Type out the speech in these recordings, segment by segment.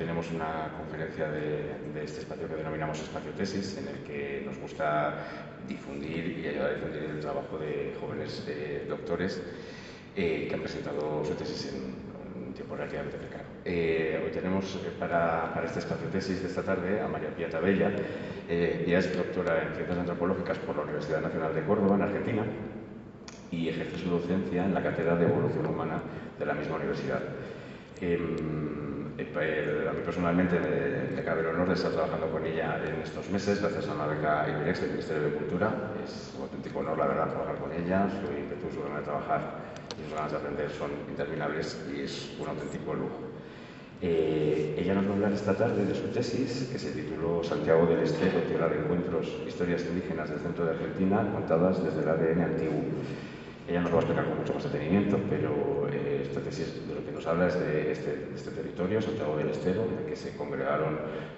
tenemos una conferencia de este espacio que denominamos Espacio Tesis, en el que nos gusta difundir y ayudar a difundir el trabajo de jóvenes doctores que han presentado su tesis en un tiempo relativamente cercano. Hoy tenemos para este espacio tesis de esta tarde a María Pía Tabella. Ella es doctora en Ciencias Antropológicas por la Universidad Nacional de Córdoba, en Argentina, y ejerce su docencia en la Cátedra de Evolución Humana de la misma universidad. A mí personalmente me cabe el honor de estar trabajando con ella en estos meses, gracias a una beca IBEX del Ministerio de Cultura. Es un auténtico honor, la verdad, trabajar con ella. Su ímpetu, su ganas de trabajar y sus ganas de aprender son interminables y es un auténtico lujo. Ella nos va a hablar esta tarde de su tesis, que se tituló Santiago del Estero, Tierra de Encuentros, Historias Indígenas del Centro de Argentina, contadas desde el ADN antiguo. Ella nos lo va a explicar con mucho más detenimiento, pero esta tesis de lo que nos habla es de este territorio, Santiago del Estero, en el que se congregaron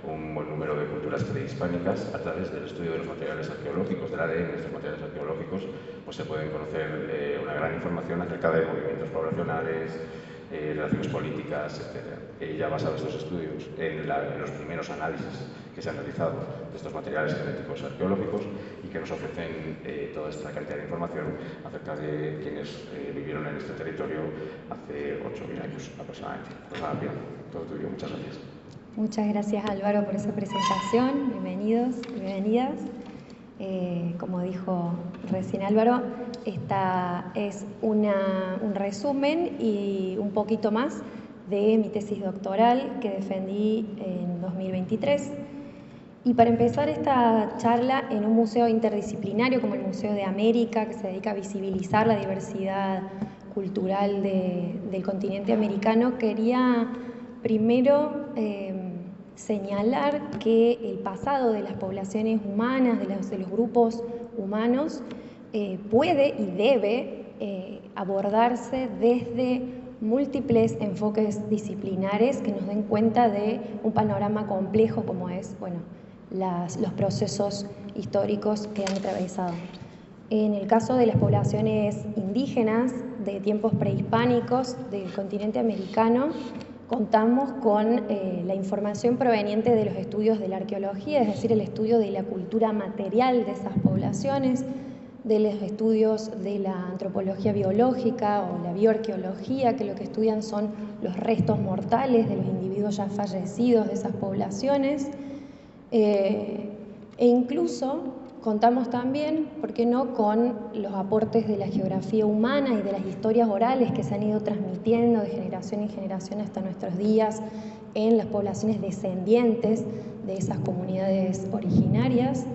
un buen número de culturas prehispánicas. A través del estudio de los materiales arqueológicos, del ADN de estos materiales arqueológicos, pues se pueden conocer una gran información acerca de movimientos poblacionales, relaciones políticas, etc. Ella basa estos estudios en los primeros análisis que se han realizado de estos materiales genéticos arqueológicos y que nos ofrecen toda esta cantidad de información acerca de quienes vivieron en este territorio hace 8.000 años aproximadamente. Pues nada, bien, todo tuyo. Muchas gracias. Muchas gracias, Álvaro, por esa presentación. Bienvenidos y bienvenidas. Como dijo recién Álvaro, esta es un resumen y un poquito más de mi tesis doctoral que defendí en 2023. Y para empezar esta charla en un museo interdisciplinario como el Museo de América, que se dedica a visibilizar la diversidad cultural del continente americano, quería primero señalar que el pasado de las poblaciones humanas, de los grupos humanos, puede y debe abordarse desde múltiples enfoques disciplinares que nos den cuenta de un panorama complejo como es, los procesos históricos que han atravesado. En el caso de las poblaciones indígenas de tiempos prehispánicos del continente americano, contamos con la información proveniente de los estudios de la arqueología, es decir, el estudio de la cultura material de esas poblaciones, de los estudios de la antropología biológica o la bioarqueología, que lo que estudian son los restos mortales de los individuos ya fallecidos de esas poblaciones, e incluso contamos también, ¿por qué no?, con los aportes de la geografía humana y de las historias orales que se han ido transmitiendo de generación en generación hasta nuestros días en las poblaciones descendientes de esas comunidades originarias.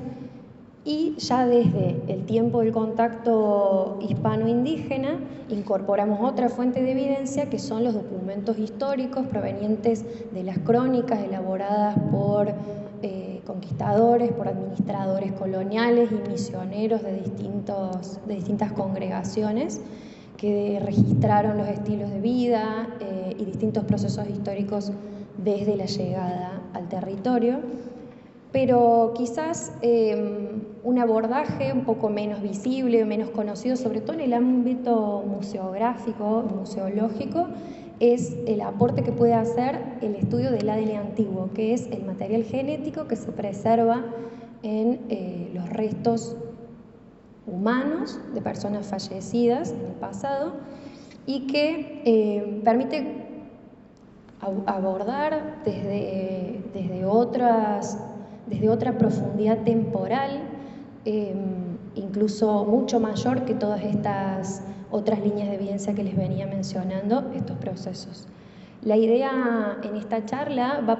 Y ya desde el tiempo del contacto hispano-indígena incorporamos otra fuente de evidencia que son los documentos históricos provenientes de las crónicas elaboradas por conquistadores, por administradores coloniales y misioneros de distintas congregaciones que registraron los estilos de vida y distintos procesos históricos desde la llegada al territorio. Pero quizás un abordaje un poco menos visible, menos conocido, sobre todo en el ámbito museográfico, museológico, es el aporte que puede hacer el estudio del ADN antiguo, que es el material genético que se preserva en los restos humanos de personas fallecidas en el pasado y que permite abordar desde otra profundidad temporal, incluso mucho mayor que todas estas otras líneas de evidencia que les venía mencionando, estos procesos. La idea en esta charla va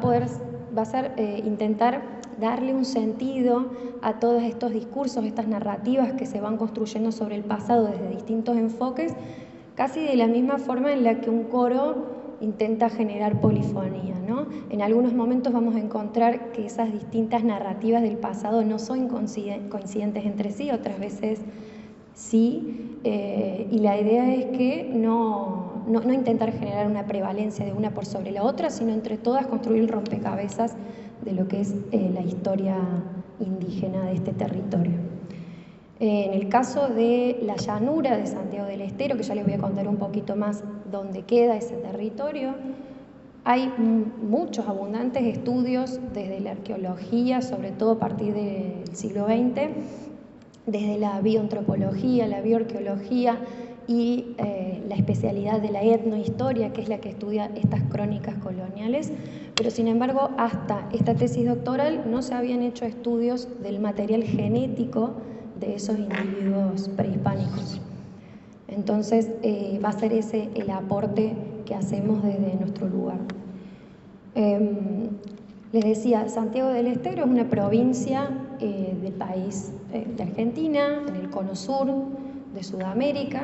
a ser intentar darle un sentido a todos estos discursos, estas narrativas que se van construyendo sobre el pasado desde distintos enfoques, casi de la misma forma en la que un coro intenta generar polifonía, ¿no? En algunos momentos vamos a encontrar que esas distintas narrativas del pasado no son coincidentes entre sí, otras veces sí, y la idea es que no intentar generar una prevalencia de una por sobre la otra, sino entre todas construir el rompecabezas de lo que es la historia indígena de este territorio. En el caso de la llanura de Santiago del Estero, que ya les voy a contar un poquito más dónde queda ese territorio, Hay muchos abundantes estudios desde la arqueología, sobre todo a partir del siglo XX, desde la bioantropología, la bioarqueología y la especialidad de la etnohistoria, que es la que estudia estas crónicas coloniales, pero sin embargo hasta esta tesis doctoral no se habían hecho estudios del material genético de esos individuos prehispánicos. Entonces va a ser ese el aporte que hacemos desde nuestro lugar. Les decía, Santiago del Estero es una provincia del país de Argentina, en el cono sur de Sudamérica,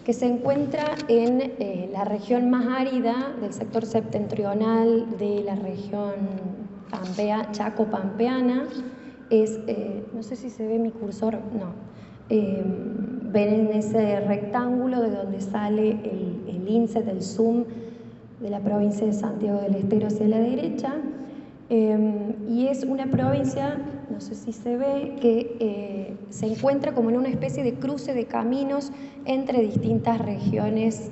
que se encuentra en la región más árida del sector septentrional de la región Chaco-Pampeana. No sé si se ve mi cursor, no. Ven en ese rectángulo de donde sale el inset, el zoom de la provincia de Santiago del Estero hacia la derecha, y es una provincia, no sé si se ve, que se encuentra como en una especie de cruce de caminos entre distintas regiones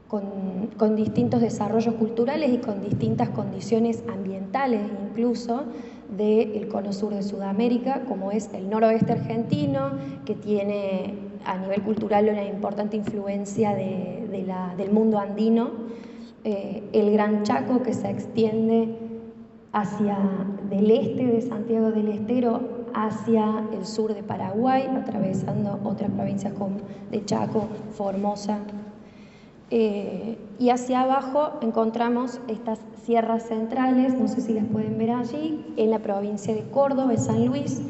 con distintos desarrollos culturales y con distintas condiciones ambientales incluso del cono sur de Sudamérica, como es el noroeste argentino, que tiene a nivel cultural una importante influencia del mundo andino, el Gran Chaco, que se extiende del este de Santiago del Estero hacia el sur de Paraguay, atravesando otras provincias como de Chaco, Formosa. Y hacia abajo encontramos estas sierras centrales, no sé si las pueden ver allí, en la provincia de Córdoba, San Luis,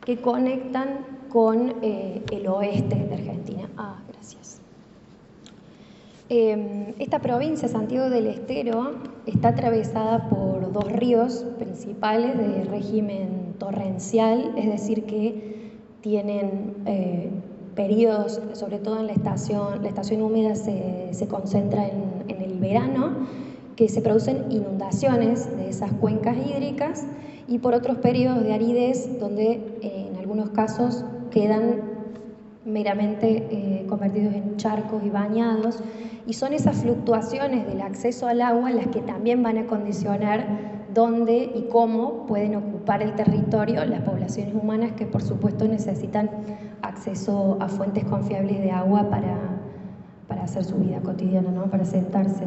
que conectan con el oeste de Argentina. Gracias. Esta provincia, Santiago del Estero, está atravesada por dos ríos principales de régimen torrencial, es decir, que tienen periodos, sobre todo en la estación húmeda se concentra en el verano, que se producen inundaciones de esas cuencas hídricas, y por otros periodos de aridez donde en algunos casos quedan meramente convertidos en charcos y bañados, y son esas fluctuaciones del acceso al agua las que también van a condicionar dónde y cómo pueden ocupar el territorio las poblaciones humanas, que por supuesto necesitan acceso a fuentes confiables de agua para hacer su vida cotidiana, ¿no? Para sentarse.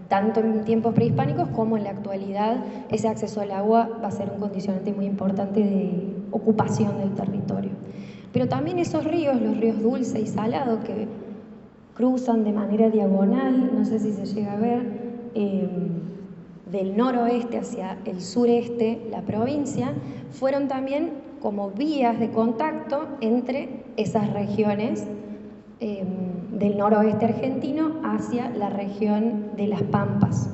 Tanto en tiempos prehispánicos como en la actualidad, ese acceso al agua va a ser un condicionante muy importante de ocupación del territorio. Pero también esos ríos, los ríos Dulce y Salado, que cruzan de manera diagonal, no sé si se llega a ver, del noroeste hacia el sureste, la provincia, fueron también como vías de contacto entre esas regiones del noroeste argentino hacia la región de las Pampas,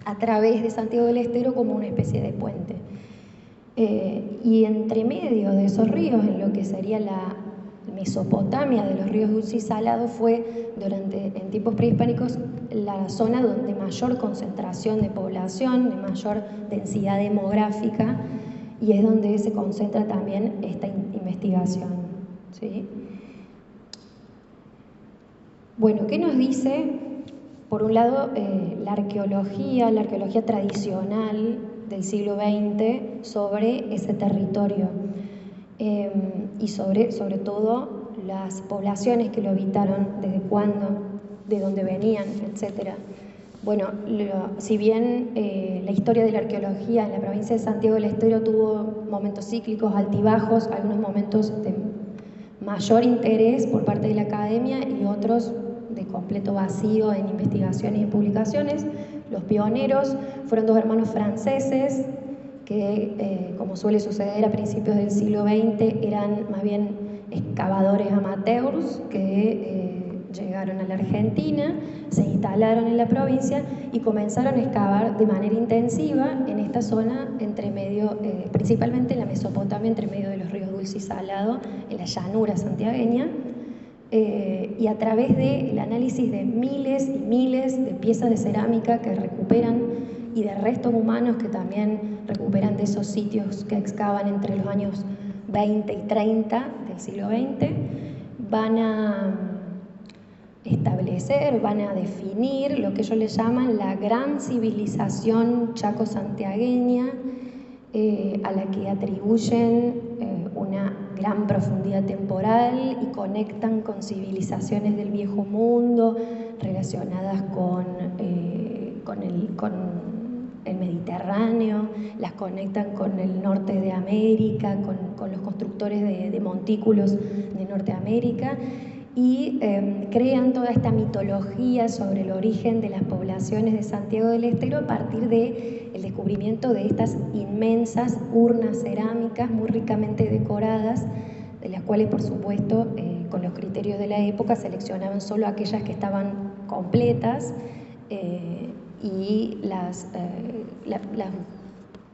a través de Santiago del Estero como una especie de puente. Y entre medio de esos ríos, en lo que sería la Mesopotamia de los ríos Dulce y Salado, fue en tiempos prehispánicos la zona donde mayor concentración de población, de mayor densidad demográfica, y es donde se concentra también esta investigación, ¿sí? Bueno, ¿qué nos dice? Por un lado, la arqueología tradicional del siglo XX sobre ese territorio y sobre todo las poblaciones que lo habitaron, desde cuándo, de dónde venían, etc. Bueno, si bien la historia de la arqueología en la provincia de Santiago del Estero tuvo momentos cíclicos, altibajos, algunos momentos de mayor interés por parte de la academia y otros de completo vacío en investigaciones y publicaciones, los pioneros fueron dos hermanos franceses que, como suele suceder a principios del siglo XX, eran más bien excavadores amateurs que llegaron a la Argentina, se instalaron en la provincia y comenzaron a excavar de manera intensiva en esta zona entre medio, principalmente en la Mesopotamia, entre medio de los ríos Dulce y Salado, en la llanura santiagueña, y a través del análisis de miles y miles de piezas de cerámica que recuperan y de restos humanos que también recuperan de esos sitios que excavan entre los años 20 y 30 del siglo XX, van a establecer, van a definir lo que ellos le llaman la gran civilización chaco-santiagueña, a la que atribuyen una gran profundidad temporal y conectan con civilizaciones del viejo mundo relacionadas con el Mediterráneo, las conectan con el norte de América, con los constructores de montículos de Norteamérica, y crean toda esta mitología sobre el origen de las poblaciones de Santiago del Estero a partir del descubrimiento de estas inmensas urnas cerámicas muy ricamente decoradas, de las cuales, por supuesto, con los criterios de la época, seleccionaban solo aquellas que estaban completas y las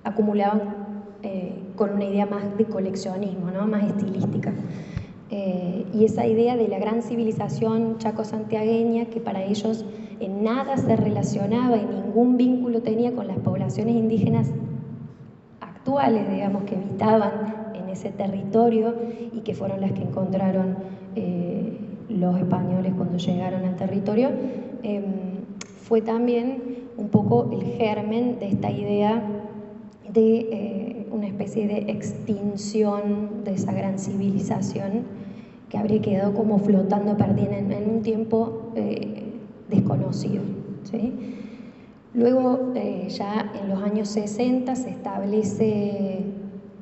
acumulaban con una idea más de coleccionismo, ¿no? Más estilística. Y esa idea de la gran civilización chaco-santiagueña, que para ellos en nada se relacionaba y ningún vínculo tenía con las poblaciones indígenas actuales, digamos, que habitaban en ese territorio y que fueron las que encontraron los españoles cuando llegaron al territorio, fue también un poco el germen de esta idea de una especie de extinción de esa gran civilización que habría quedado como flotando, perdida en un tiempo desconocido, ¿sí? Luego, ya en los años 60, se establece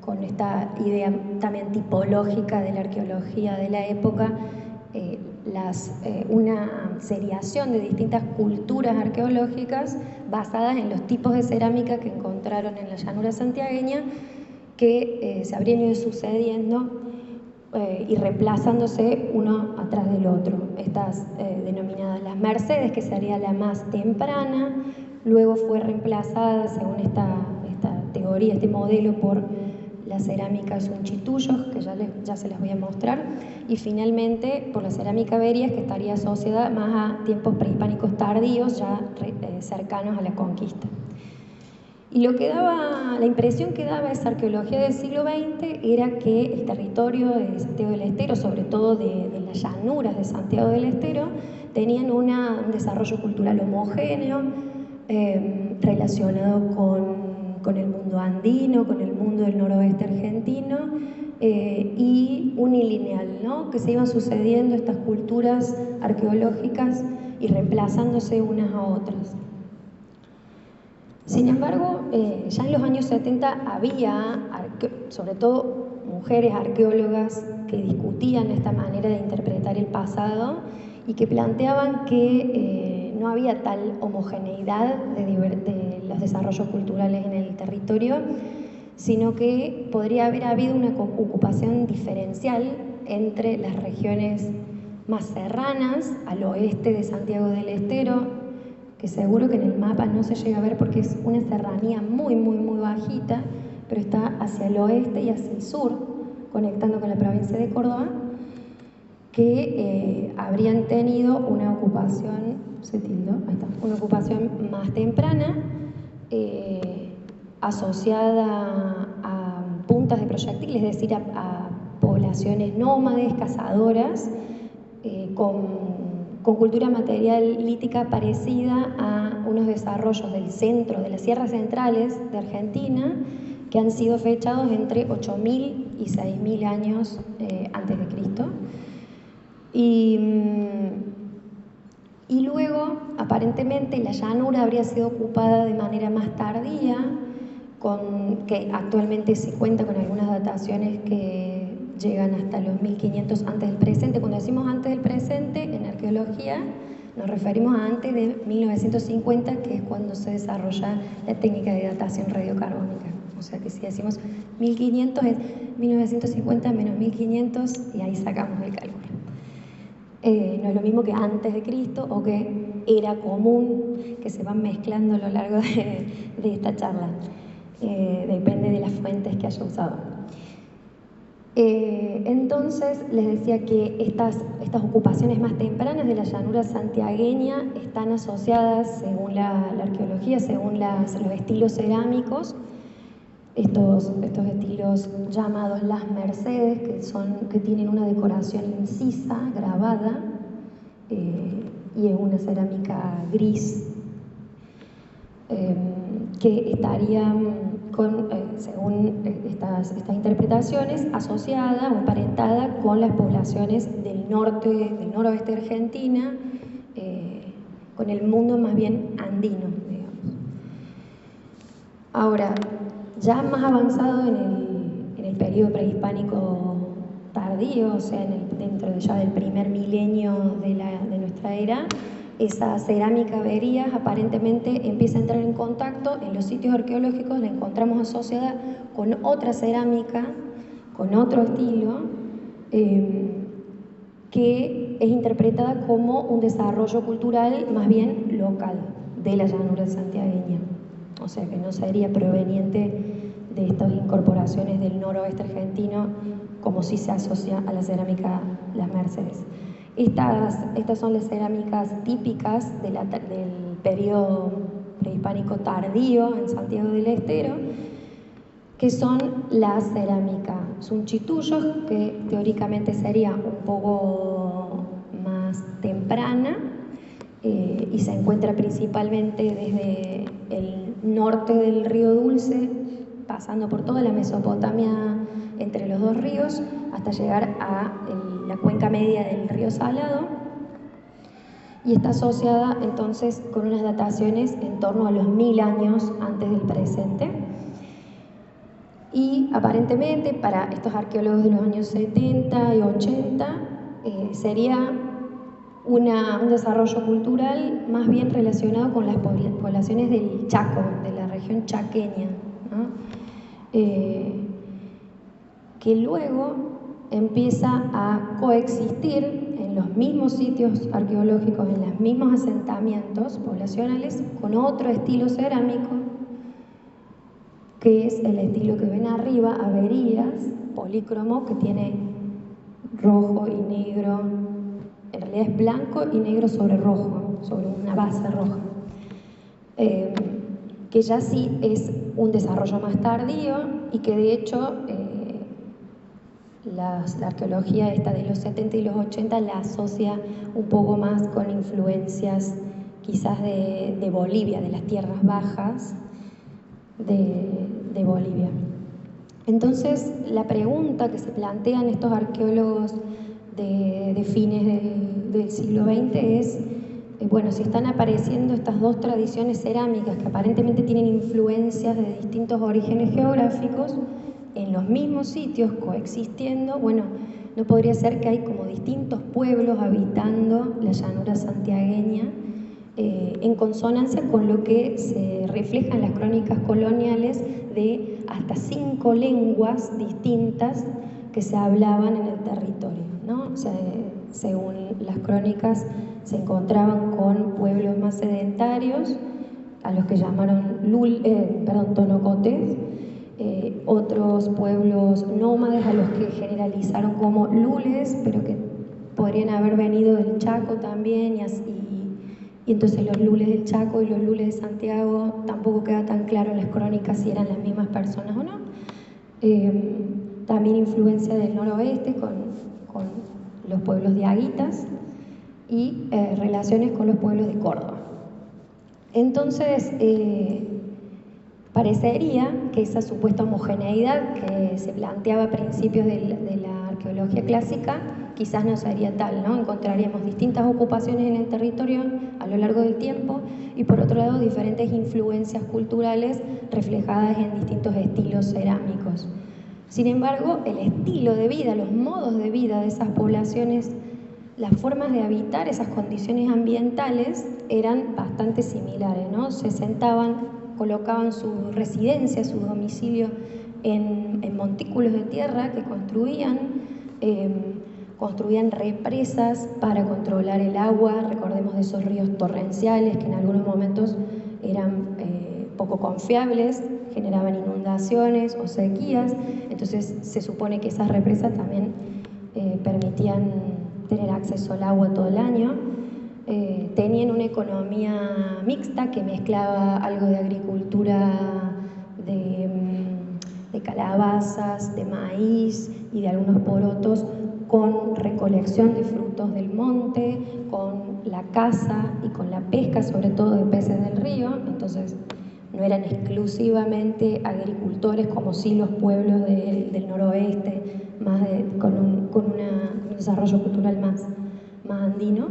con esta idea también tipológica de la arqueología de la época, una seriación de distintas culturas arqueológicas basadas en los tipos de cerámica que encontraron en la llanura santiagueña, que se habrían ido sucediendo y reemplazándose uno atrás del otro. Estas denominadas las Mercedes, que sería la más temprana, luego fue reemplazada, según esta teoría, este modelo, por la cerámica Sunchituyos, que ya se las voy a mostrar, y finalmente por la cerámica Berias, que estaría asociada más a tiempos prehispánicos tardíos, ya cercanos a la conquista. Y la impresión que daba esa arqueología del siglo XX era que el territorio de Santiago del Estero, sobre todo de las llanuras de Santiago del Estero, tenían un desarrollo cultural homogéneo, relacionado con el mundo andino, con el mundo del noroeste argentino, y unilineal, ¿no? Que se iban sucediendo estas culturas arqueológicas y reemplazándose unas a otras. Sin embargo, ya en los años 70 había, sobre todo mujeres arqueólogas, que discutían esta manera de interpretar el pasado y que planteaban que no había tal homogeneidad de los desarrollos culturales en el territorio, sino que podría haber habido una ocupación diferencial entre las regiones más serranas, al oeste de Santiago del Estero, que seguro que en el mapa no se llega a ver porque es una serranía muy, muy, muy bajita, pero está hacia el oeste y hacia el sur, conectando con la provincia de Córdoba, que habrían tenido una ocupación, una ocupación más temprana, asociada a puntas de proyectil, es decir, a poblaciones nómades, cazadoras, con cultura material lítica parecida a unos desarrollos del centro, de las sierras centrales de Argentina, que han sido fechados entre 8.000 y 6.000 años antes de Cristo. Y luego, aparentemente, la llanura habría sido ocupada de manera más tardía, que actualmente se cuenta con algunas dataciones que llegan hasta los 1500 antes del presente. Cuando decimos antes del presente, en arqueología nos referimos a antes de 1950, que es cuando se desarrolla la técnica de datación radiocarbónica. O sea que si decimos 1500 es 1950 menos 1500 y ahí sacamos el cálculo. No es lo mismo que antes de Cristo o que era común, que se van mezclando a lo largo de esta charla. Depende de las fuentes que haya usado. Entonces les decía que estas ocupaciones más tempranas de la llanura santiagueña están asociadas, según la arqueología, según los estilos cerámicos, estos estilos llamados las Mercedes, que tienen una decoración incisa, grabada, y es una cerámica gris que estaría, según estas interpretaciones, asociada o emparentada con las poblaciones del noroeste de Argentina, con el mundo más bien andino, digamos. Ahora, ya más avanzado en el periodo prehispánico tardío, o sea, dentro ya del primer milenio de nuestra era, esa cerámica averías aparentemente empieza a entrar en contacto en los sitios arqueológicos, la encontramos asociada con otra cerámica, con otro estilo, que es interpretada como un desarrollo cultural más bien local de la llanura santiagueña, o sea que no sería proveniente de estas incorporaciones del noroeste argentino como si se asocia a la cerámica Las Mercedes. Estas son las cerámicas típicas del periodo prehispánico tardío en Santiago del Estero, que son la cerámica Sunchituyos, que teóricamente sería un poco más temprana y se encuentra principalmente desde el norte del río Dulce, pasando por toda la Mesopotamia entre los dos ríos, hasta llegar a la cuenca media del río Salado, y está asociada entonces con unas dataciones en torno a los 1000 años antes del presente. Y aparentemente para estos arqueólogos de los años 70 y 80 sería un desarrollo cultural más bien relacionado con las poblaciones del Chaco, de la región chaqueña, ¿no? Que luego empieza a coexistir en los mismos sitios arqueológicos, en los mismos asentamientos poblacionales, con otro estilo cerámico, que es el estilo que ven arriba, averías, polícromo, que tiene rojo y negro, en realidad es blanco y negro sobre rojo, sobre una base roja, que ya sí es un desarrollo más tardío y que de hecho la arqueología esta de los 70 y los 80 la asocia un poco más con influencias quizás de Bolivia, de las tierras bajas de Bolivia. Entonces, la pregunta que se plantean estos arqueólogos de fines del siglo XX es, bueno, si están apareciendo estas dos tradiciones cerámicas que aparentemente tienen influencias de distintos orígenes geográficos en los mismos sitios coexistiendo, bueno, ¿no podría ser que hay como distintos pueblos habitando la llanura santiagueña en consonancia con lo que se refleja en las crónicas coloniales de hasta 5 lenguas distintas que se hablaban en el territorio, ¿no? O sea, según las crónicas se encontraban con pueblos más sedentarios, a los que llamaron tonocotes, otros pueblos nómades a los que generalizaron como lules, pero que podrían haber venido del Chaco también, y entonces los lules del Chaco y los lules de Santiago tampoco queda tan claro en las crónicas si eran las mismas personas o no. También influencia del noroeste con los pueblos de Aguitas y relaciones con los pueblos de Córdoba. Entonces, parecería que esa supuesta homogeneidad que se planteaba a principios de la arqueología clásica quizás no sería tal, ¿no? Encontraríamos distintas ocupaciones en el territorio a lo largo del tiempo y por otro lado diferentes influencias culturales reflejadas en distintos estilos cerámicos. Sin embargo, el estilo de vida, los modos de vida de esas poblaciones, las formas de habitar esas condiciones ambientales eran bastante similares, ¿no? Se sentaban, colocaban su residencia, su domicilio en montículos de tierra que construían represas para controlar el agua. Recordemos de esos ríos torrenciales que en algunos momentos eran poco confiables, generaban inundaciones o sequías. Entonces se supone que esas represas también permitían tener acceso al agua todo el año. Tenían una economía mixta que mezclaba algo de agricultura de calabazas, de maíz y de algunos porotos con recolección de frutos del monte, con la caza y con la pesca, sobre todo de peces del río. Entonces no eran exclusivamente agricultores como sí los pueblos del noroeste, más con un desarrollo cultural más andino.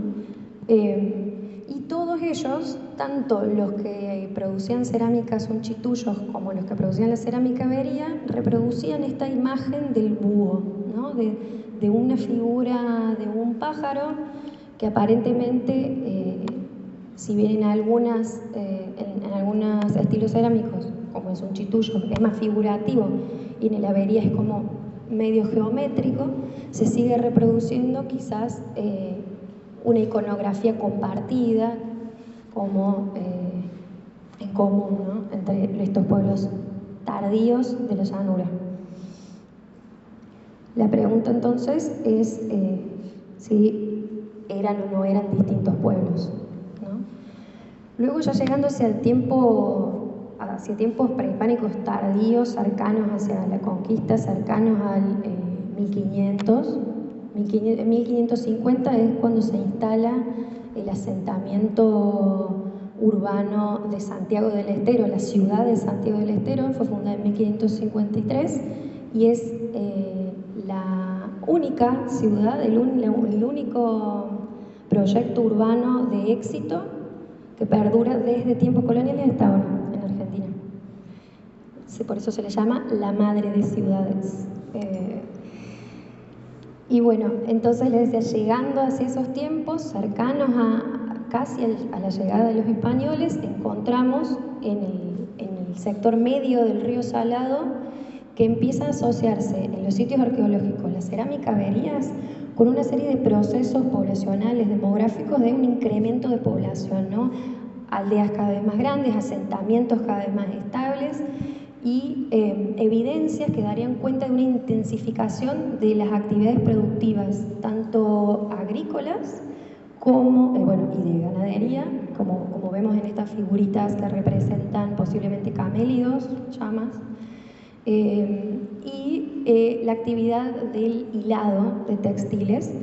Y todos ellos, tanto los que producían cerámicas unchitullos como los que producían la cerámica avería, reproducían esta imagen del búho, ¿no? de una figura de un pájaro que aparentemente, si bien en algunos estilos cerámicos, como es un chitullo, es más figurativo, y en el avería es como medio geométrico, se sigue reproduciendo quizás una iconografía compartida como en común, ¿no? Entre estos pueblos tardíos de la llanura. La pregunta entonces es si eran o no eran distintos pueblos, ¿no? Luego, ya llegando hacia tiempos prehispánicos tardíos, cercanos hacia la conquista, cercanos al 1500, 1550 es cuando se instala el asentamiento urbano de Santiago del Estero. La ciudad de Santiago del Estero fue fundada en 1553 y es la única ciudad, el único proyecto urbano de éxito que perdura desde tiempos coloniales hasta ahora en Argentina. Por eso se le llama la madre de ciudades. Y bueno, entonces les decía, llegando hacia esos tiempos, cercanos casi a la llegada de los españoles, encontramos en el sector medio del río Salado que empieza a asociarse en los sitios arqueológicos las cerámicas averías con una serie de procesos poblacionales, demográficos, de un incremento de población, ¿no? Aldeas cada vez más grandes, asentamientos cada vez más estables y evidencias que darían cuenta de una intensificación de las actividades productivas, tanto agrícolas como, y de ganadería, como vemos en estas figuritas que representan posiblemente camélidos, llamas, y la actividad del hilado de textiles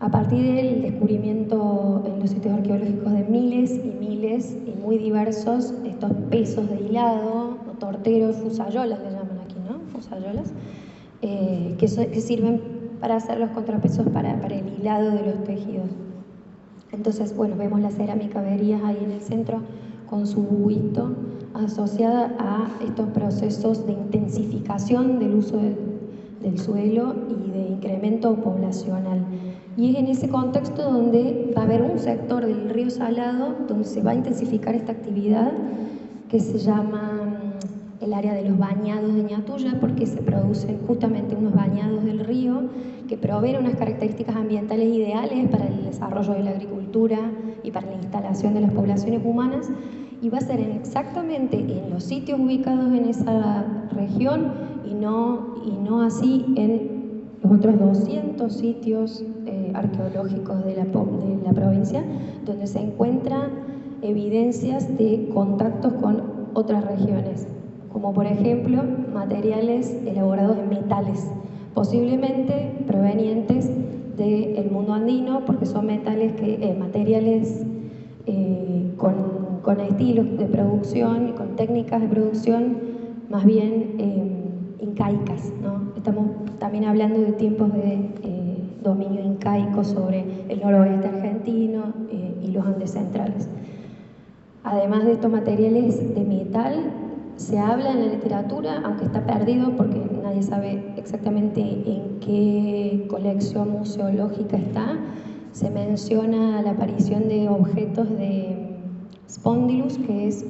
a partir del descubrimiento en los sitios arqueológicos de miles y muy diversos estos pesos de hilado, o torteros, fusayolas le llaman aquí, ¿no? Fusayolas, que sirven para hacer los contrapesos para el hilado de los tejidos. Entonces, bueno, vemos las cerámicas averías ahí en el centro con su buito asociada a estos procesos de intensificación del uso del suelo y de incremento poblacional. Y es en ese contexto donde va a haber un sector del río Salado donde se va a intensificar esta actividad que se llama el área de los bañados de Ñatuya, porque se producen justamente unos bañados del río que proveen unas características ambientales ideales para el desarrollo de la agricultura y para la instalación de las poblaciones humanas, y va a ser exactamente en los sitios ubicados en esa región y no así en los otros 200 sitios arqueológicos de la provincia, donde se encuentran evidencias de contactos con otras regiones, como por ejemplo materiales elaborados en metales, posiblemente provenientes del mundo andino, porque son materiales con estilos de producción y con técnicas de producción más bien incaicas, ¿no? Estamos también hablando de tiempos de dominio incaico sobre el noroeste argentino y los Andes centrales. Además de estos materiales de metal, se habla en la literatura, aunque está perdido porque nadie sabe exactamente en qué colección museológica está, se menciona la aparición de objetos de Spondylus, que es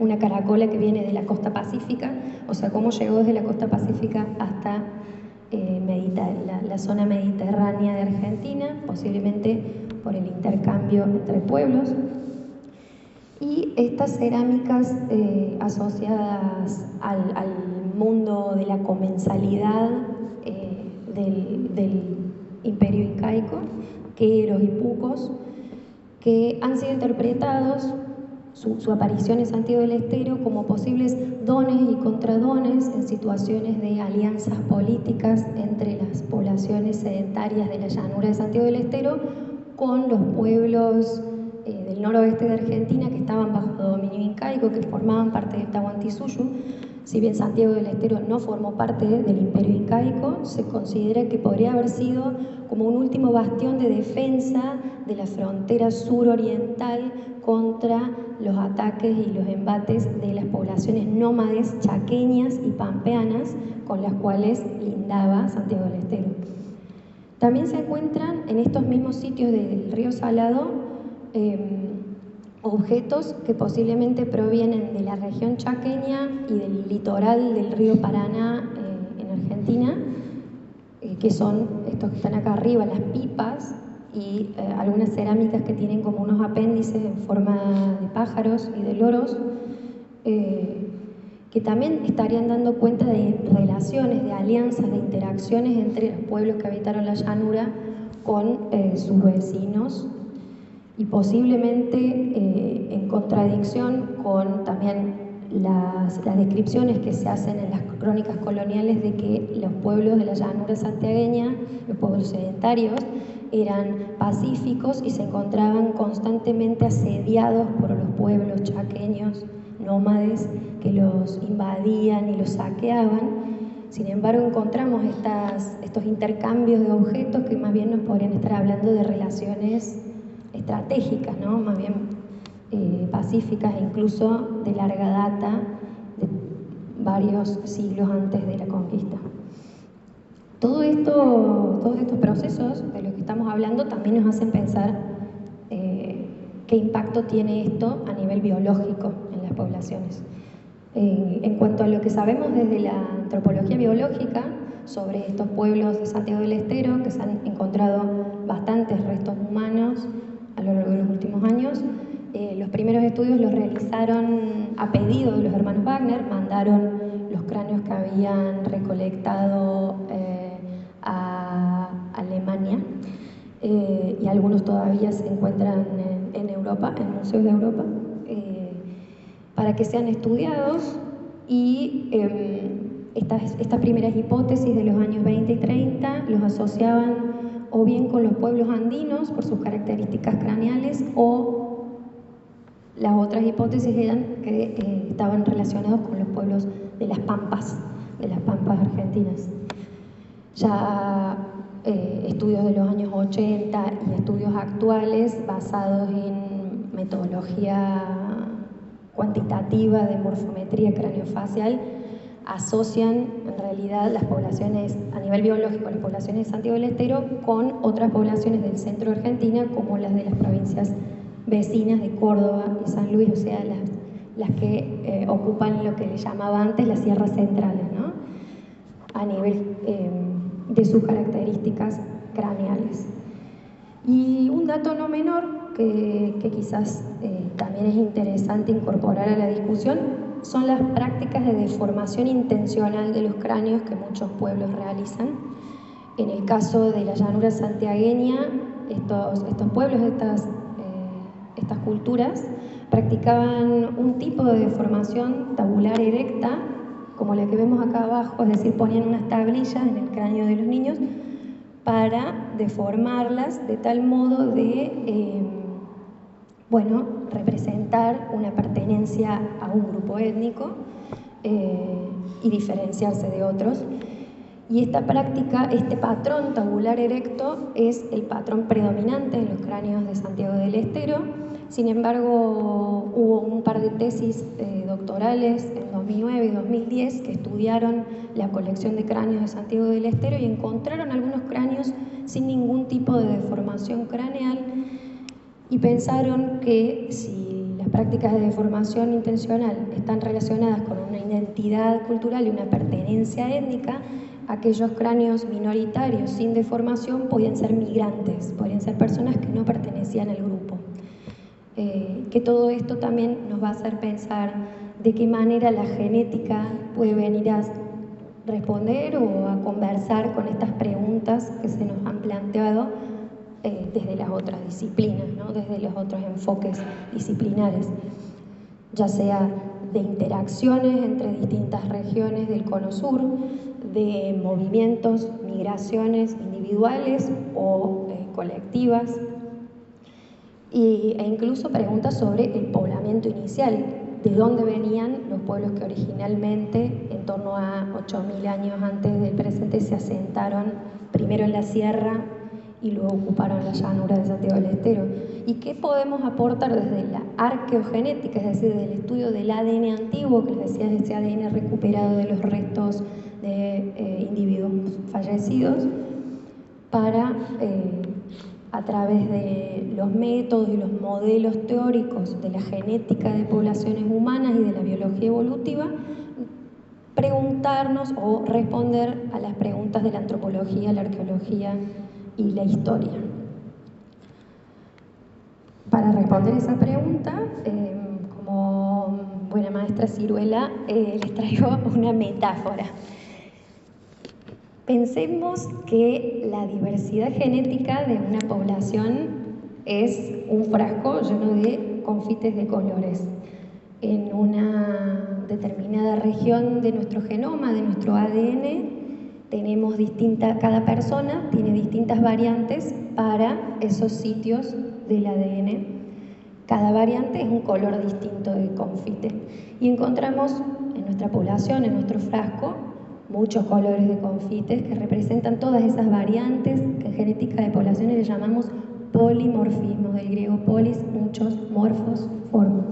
una caracola que viene de la costa pacífica, o sea, cómo llegó desde la costa pacífica hasta la zona mediterránea de Argentina, posiblemente por el intercambio entre pueblos. Y estas cerámicas asociadas al mundo de la comensalidad del imperio incaico, queros y pucos, que han sido interpretados su aparición en Santiago del Estero como posibles dones y contradones en situaciones de alianzas políticas entre las poblaciones sedentarias de la llanura de Santiago del Estero con los pueblos del noroeste de Argentina que estaban bajo dominio incaico, que formaban parte del Tahuantinsuyo. Si bien Santiago del Estero no formó parte del imperio incaico, se considera que podría haber sido como un último bastión de defensa de la frontera suroriental contra los ataques y los embates de las poblaciones nómades chaqueñas y pampeanas con las cuales lindaba Santiago del Estero. También se encuentran en estos mismos sitios del río Salado objetos que posiblemente provienen de la región chaqueña y del litoral del río Paraná en Argentina, que son estos que están acá arriba, las pipas, y algunas cerámicas que tienen como unos apéndices en forma de pájaros y de loros, que también estarían dando cuenta de relaciones, de alianzas, de interacciones entre los pueblos que habitaron la llanura con sus vecinos, y posiblemente en contradicción con también las descripciones que se hacen en las crónicas coloniales de que los pueblos de la llanura santiagueña, los pueblos sedentarios, eran pacíficos y se encontraban constantemente asediados por los pueblos chaqueños nómades que los invadían y los saqueaban. Sin embargo, encontramos estos intercambios de objetos que más bien nos podrían estar hablando de relaciones estratégicas, ¿no? Más bien pacíficas e incluso de larga data, de varios siglos antes de la conquista. Todos estos procesos de los que estamos hablando también nos hacen pensar qué impacto tiene esto a nivel biológico en las poblaciones. En cuanto a lo que sabemos desde la antropología biológica sobre estos pueblos de Santiago del Estero, que se han encontrado bastantes restos humanos a lo largo de los últimos años, los primeros estudios los realizaron a pedido de los hermanos Wagner, mandaron los cráneos que habían recolectado a Alemania, y algunos todavía se encuentran en Europa, en museos de Europa, para que sean estudiados, y estas primeras hipótesis de los años 20 y 30 los asociaban o bien con los pueblos andinos por sus características craneales, o las otras hipótesis eran que estaban relacionados con los pueblos de las pampas argentinas. Ya estudios de los años 80 y estudios actuales basados en metodología cuantitativa de morfometría craneofacial asocian en realidad las poblaciones, a nivel biológico, las poblaciones de Santiago del Estero con otras poblaciones del centro de Argentina, como las de las provincias vecinas de Córdoba y San Luis, o sea, las que ocupan lo que le llamaba antes las sierras centrales, ¿no? A nivel de sus características craneales. Y un dato no menor que quizás también es interesante incorporar a la discusión son las prácticas de deformación intencional de los cráneos que muchos pueblos realizan. En el caso de la llanura santiagueña, estos pueblos, estas culturas, practicaban un tipo de deformación tabular erecta, como la que vemos acá abajo, es decir, ponían unas tablillas en el cráneo de los niños para deformarlas de tal modo de representar una pertenencia a un grupo étnico y diferenciarse de otros. Y esta práctica, este patrón tabular erecto, es el patrón predominante en los cráneos de Santiago del Estero. Sin embargo, hubo un par de tesis doctorales en 2009 y 2010 que estudiaron la colección de cráneos de Santiago del Estero y encontraron algunos cráneos sin ningún tipo de deformación craneal, y pensaron que si las prácticas de deformación intencional están relacionadas con una identidad cultural y una pertenencia étnica, aquellos cráneos minoritarios sin deformación podían ser migrantes, podían ser personas que no pertenecían al grupo. Que todo esto también nos va a hacer pensar de qué manera la genética puede venir a responder o a conversar con estas preguntas que se nos han planteado desde las otras disciplinas, ¿no? Desde los otros enfoques disciplinares. ya sea de interacciones entre distintas regiones del Cono Sur, de movimientos, migraciones individuales o colectivas, e incluso preguntas sobre el poblamiento inicial, de dónde venían los pueblos que originalmente, en torno a 8.000 años antes del presente, se asentaron primero en la sierra y luego ocuparon la llanura de Santiago del Estero. ¿Y qué podemos aportar desde la arqueogenética, es decir, desde el estudio del ADN antiguo, que les decía, ese ADN recuperado de los restos de individuos fallecidos, para, a través de los métodos y los modelos teóricos de la genética de poblaciones humanas y de la biología evolutiva, preguntarnos o responder a las preguntas de la antropología, la arqueología y la historia? Para responder esa pregunta, como buena maestra ciruela, les traigo una metáfora. Pensemos que la diversidad genética de una población es un frasco lleno de confites de colores. En una determinada región de nuestro genoma, de nuestro ADN, tenemos cada persona tiene distintas variantes para esos sitios del ADN. Cada variante es un color distinto de confite. Y encontramos en nuestra población, en nuestro frasco, muchos colores de confites que representan todas esas variantes que en genética de poblaciones le llamamos polimorfismos, del griego polis, muchos, morfos, formas.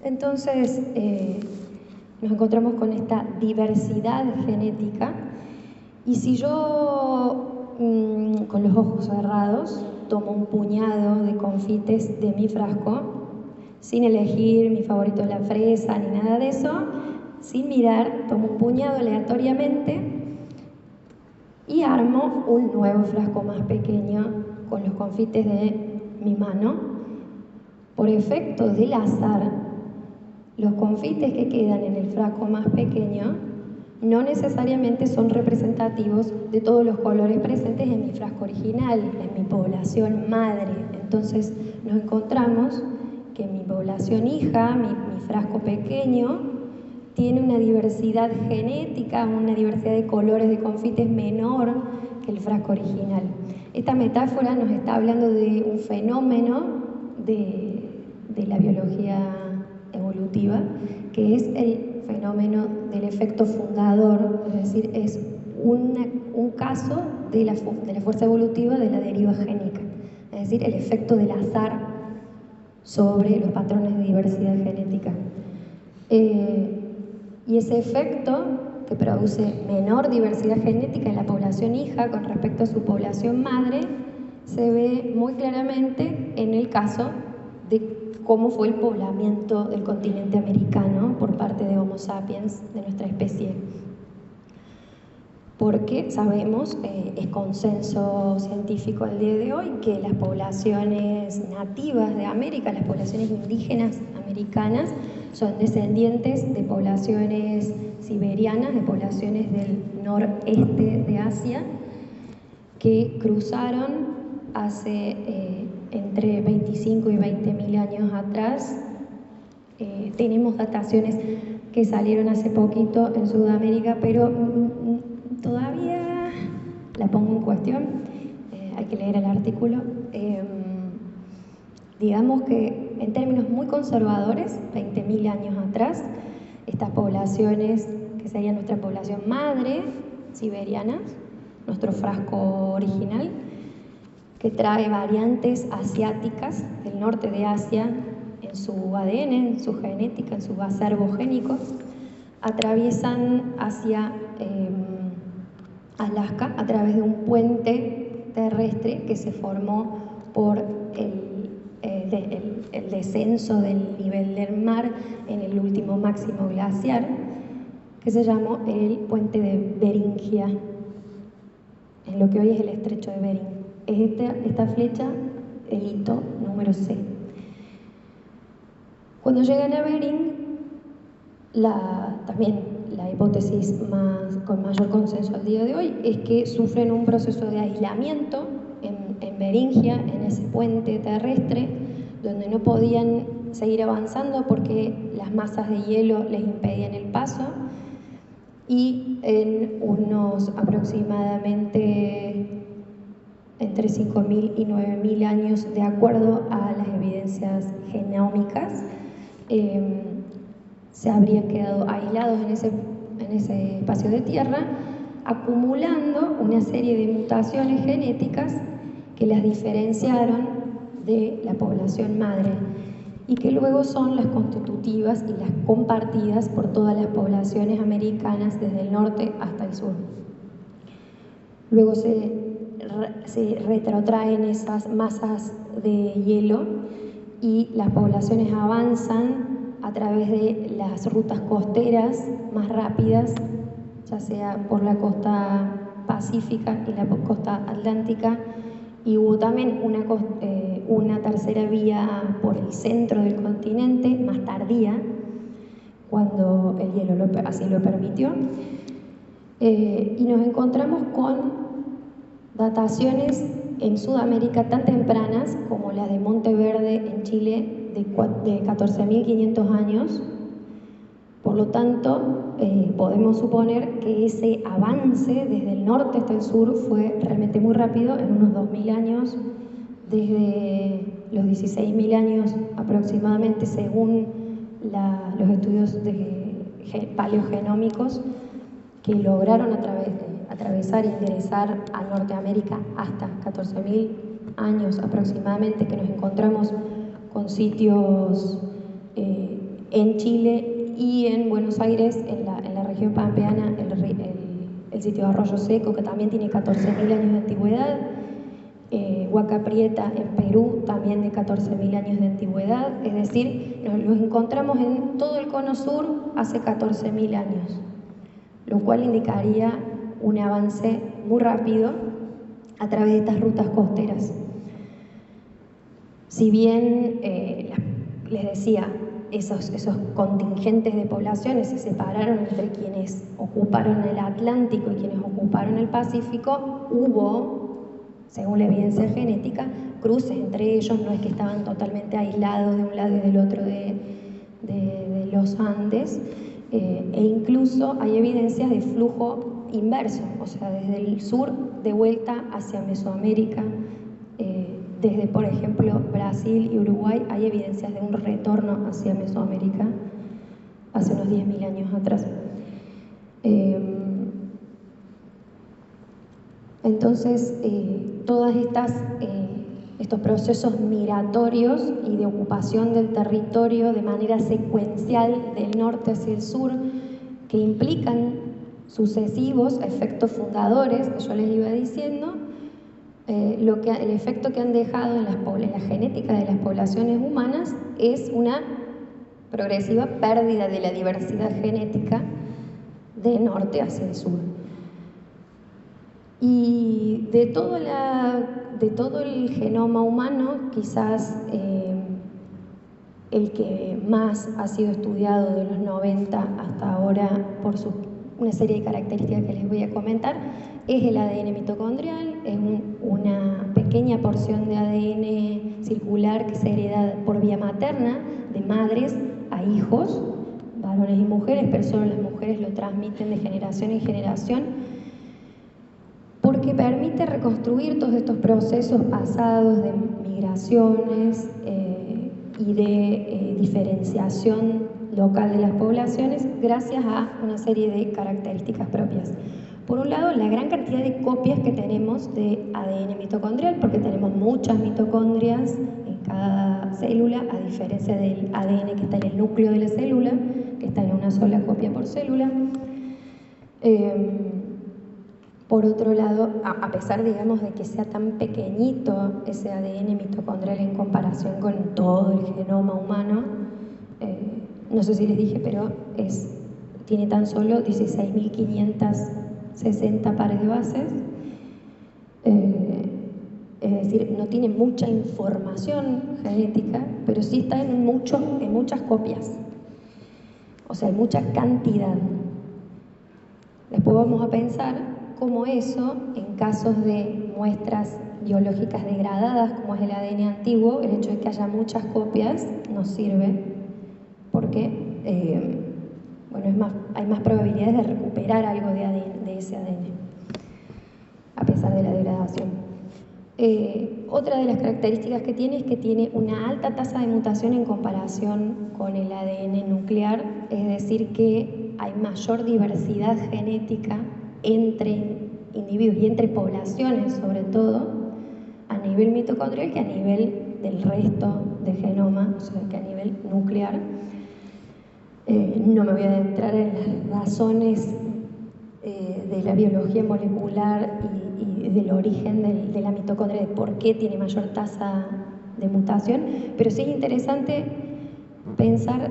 Entonces, nos encontramos con esta diversidad genética, y si yo, con los ojos cerrados, tomo un puñado de confites de mi frasco, sin elegir mi favorito es la fresa ni nada de eso, sin mirar, tomo un puñado aleatoriamente y armo un nuevo frasco más pequeño con los confites de mi mano. Por efecto del azar, los confites que quedan en el frasco más pequeño no necesariamente son representativos de todos los colores presentes en mi frasco original, en mi población madre. Entonces nos encontramos que mi población hija, mi frasco pequeño, tiene una diversidad genética, una diversidad de colores de confites menor que el frasco original. Esta metáfora nos está hablando de un fenómeno de la biología evolutiva, que es el fenómeno del efecto fundador, es decir, es un caso de la fuerza evolutiva de la deriva génica, es decir, el efecto del azar sobre los patrones de diversidad genética. Y ese efecto, que produce menor diversidad genética en la población hija con respecto a su población madre, se ve muy claramente en el caso de cómo fue el poblamiento del continente americano por parte de Homo sapiens, de nuestra especie. Porque sabemos, es consenso científico al día de hoy, que las poblaciones nativas de América, las poblaciones indígenas americanas, son descendientes de poblaciones siberianas, de poblaciones del noreste de Asia, que cruzaron hace entre 25 y 20.000 años atrás. Tenemos dataciones que salieron hace poquito en Sudamérica, pero todavía la pongo en cuestión. Hay que leer el artículo. Digamos que en términos muy conservadores, 20.000 años atrás, estas poblaciones, que serían nuestra población madre siberiana, nuestro frasco original, que trae variantes asiáticas del norte de Asia en su ADN, en su genética, en sus acervos génicos, atraviesan hacia Alaska a través de un puente terrestre que se formó por el descenso del nivel del mar en el último máximo glaciar, que se llamó el puente de Beringia, en lo que hoy es el estrecho de Bering. Es esta flecha el hito número C. Cuando llegan a Bering, también la hipótesis con mayor consenso al día de hoy es que sufren un proceso de aislamiento en Beringia, en ese puente terrestre, donde no podían seguir avanzando porque las masas de hielo les impedían el paso, y en unos aproximadamente entre 5.000 y 9.000 años, de acuerdo a las evidencias genómicas, se habrían quedado aislados en ese espacio de tierra, acumulando una serie de mutaciones genéticas que las diferenciaron de la población madre y que luego son las constitutivas y las compartidas por todas las poblaciones americanas desde el norte hasta el sur. Luego se retrotraen esas masas de hielo y las poblaciones avanzan a través de las rutas costeras más rápidas, ya sea por la costa pacífica y la costa atlántica, y hubo también una tercera vía por el centro del continente, más tardía, cuando el hielo así lo permitió. Y nos encontramos con dataciones en Sudamérica tan tempranas como la de Monteverde en Chile de 14.500 años. Por lo tanto, podemos suponer que ese avance desde el norte hasta el sur fue realmente muy rápido, en unos 2.000 años, desde los 16.000 años aproximadamente, según los estudios paleogenómicos, que lograron atravesar e ingresar a Norteamérica hasta 14.000 años aproximadamente, que nos encontramos con sitios en Chile y en Buenos Aires, en la región pampeana, el sitio de Arroyo Seco, que también tiene 14.000 años de antigüedad, Huaca Prieta en Perú, también de 14.000 años de antigüedad, es decir, los encontramos en todo el cono sur hace 14.000 años, lo cual indicaría un avance muy rápido a través de estas rutas costeras. Si bien, les decía, esos contingentes de poblaciones se separaron entre quienes ocuparon el Atlántico y quienes ocuparon el Pacífico, hubo, según la evidencia genética, cruces entre ellos, no es que estaban totalmente aislados de un lado y del otro de los Andes, e incluso hay evidencias de flujo inverso, o sea, desde el sur de vuelta hacia Mesoamérica. Desde, por ejemplo, Brasil y Uruguay hay evidencias de un retorno hacia Mesoamérica hace unos 10.000 años atrás. Entonces, todos estos procesos migratorios y de ocupación del territorio de manera secuencial del norte hacia el sur, que implican sucesivos efectos fundadores, que yo les iba diciendo, el efecto que han dejado en la genética de las poblaciones humanas es una progresiva pérdida de la diversidad genética de norte hacia el sur. Y de todo el genoma humano, quizás el que más ha sido estudiado de los 90 hasta ahora por una serie de características que les voy a comentar, es el ADN mitocondrial. Es una pequeña porción de ADN circular que se hereda por vía materna de madres a hijos, varones y mujeres, pero solo las mujeres lo transmiten de generación en generación, porque permite reconstruir todos estos procesos pasados de migraciones y de diferenciación local de las poblaciones gracias a una serie de características propias. Por un lado, la gran cantidad de copias que tenemos de ADN mitocondrial, porque tenemos muchas mitocondrias en cada célula, a diferencia del ADN que está en el núcleo de la célula, que está en una sola copia por célula. Por otro lado, a pesar, digamos, de que sea tan pequeñito ese ADN mitocondrial en comparación con todo el genoma humano, no sé si les dije, pero tiene tan solo 16.560 pares de bases, es decir, no tiene mucha información genética, pero sí está en muchas copias, o sea, hay mucha cantidad. Después vamos a pensar cómo eso, en casos de muestras biológicas degradadas, como es el ADN antiguo, el hecho de que haya muchas copias nos sirve porque hay más probabilidades de recuperar algo de ADN, de ese ADN, a pesar de la degradación. Otra de las características que tiene es que tiene una alta tasa de mutación en comparación con el ADN nuclear, es decir, que hay mayor diversidad genética entre individuos y entre poblaciones, sobre todo, a nivel mitocondrial que a nivel del resto del genoma, o sea, que a nivel nuclear. No me voy a adentrar en las razones de la biología molecular y del origen de la mitocondria, de por qué tiene mayor tasa de mutación, pero sí es interesante pensar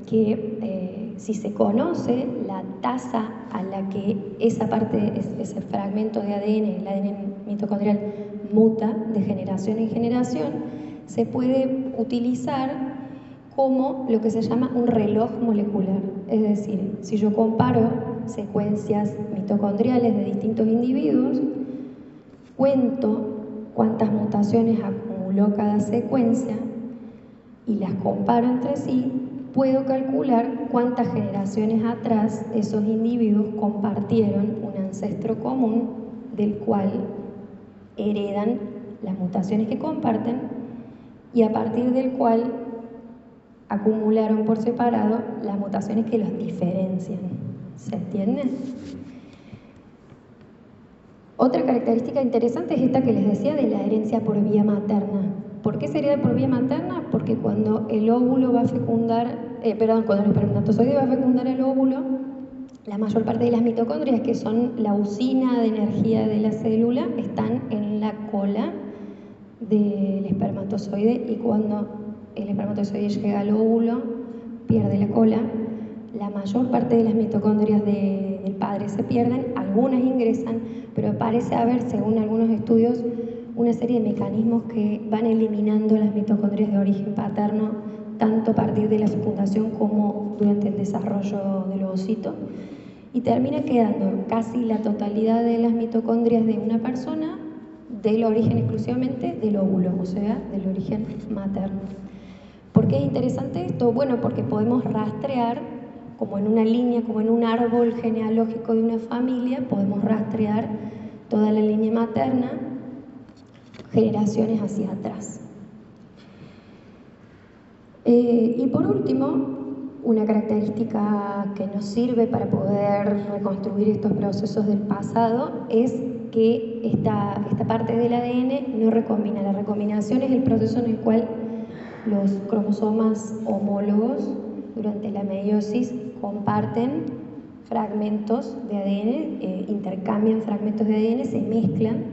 que si se conoce la tasa a la que esa parte, ese fragmento de ADN, el ADN mitocondrial, muta de generación en generación, se puede utilizar como lo que se llama un reloj molecular. Es decir, si yo comparo secuencias mitocondriales de distintos individuos, cuento cuántas mutaciones acumuló cada secuencia y las comparo entre sí, puedo calcular cuántas generaciones atrás esos individuos compartieron un ancestro común del cual heredan las mutaciones que comparten y a partir del cual acumularon por separado las mutaciones que los diferencian. ¿Se entiende? Otra característica interesante es esta que les decía de la herencia por vía materna. ¿Por qué se hereda por vía materna? Porque cuando el óvulo va a fecundar, cuando el espermatozoide va a fecundar el óvulo, la mayor parte de las mitocondrias, que son la usina de energía de la célula, están en la cola del espermatozoide y cuando el espermatozoide llega al óvulo, pierde la cola. La mayor parte de las mitocondrias del padre se pierden, algunas ingresan, pero parece haber, según algunos estudios, una serie de mecanismos que van eliminando las mitocondrias de origen paterno, tanto a partir de la fecundación como durante el desarrollo del ovocito, y termina quedando casi la totalidad de las mitocondrias de una persona del origen exclusivamente del óvulo, o sea, del origen materno. ¿Por qué es interesante esto? Bueno, porque podemos rastrear, como en una línea, como en un árbol genealógico de una familia, podemos rastrear toda la línea materna, generaciones hacia atrás. Y por último, una característica que nos sirve para poder reconstruir estos procesos del pasado es que esta parte del ADN no recombina. La recombinación es el proceso en el cual los cromosomas homólogos durante la meiosis comparten fragmentos de ADN, intercambian fragmentos de ADN, se mezclan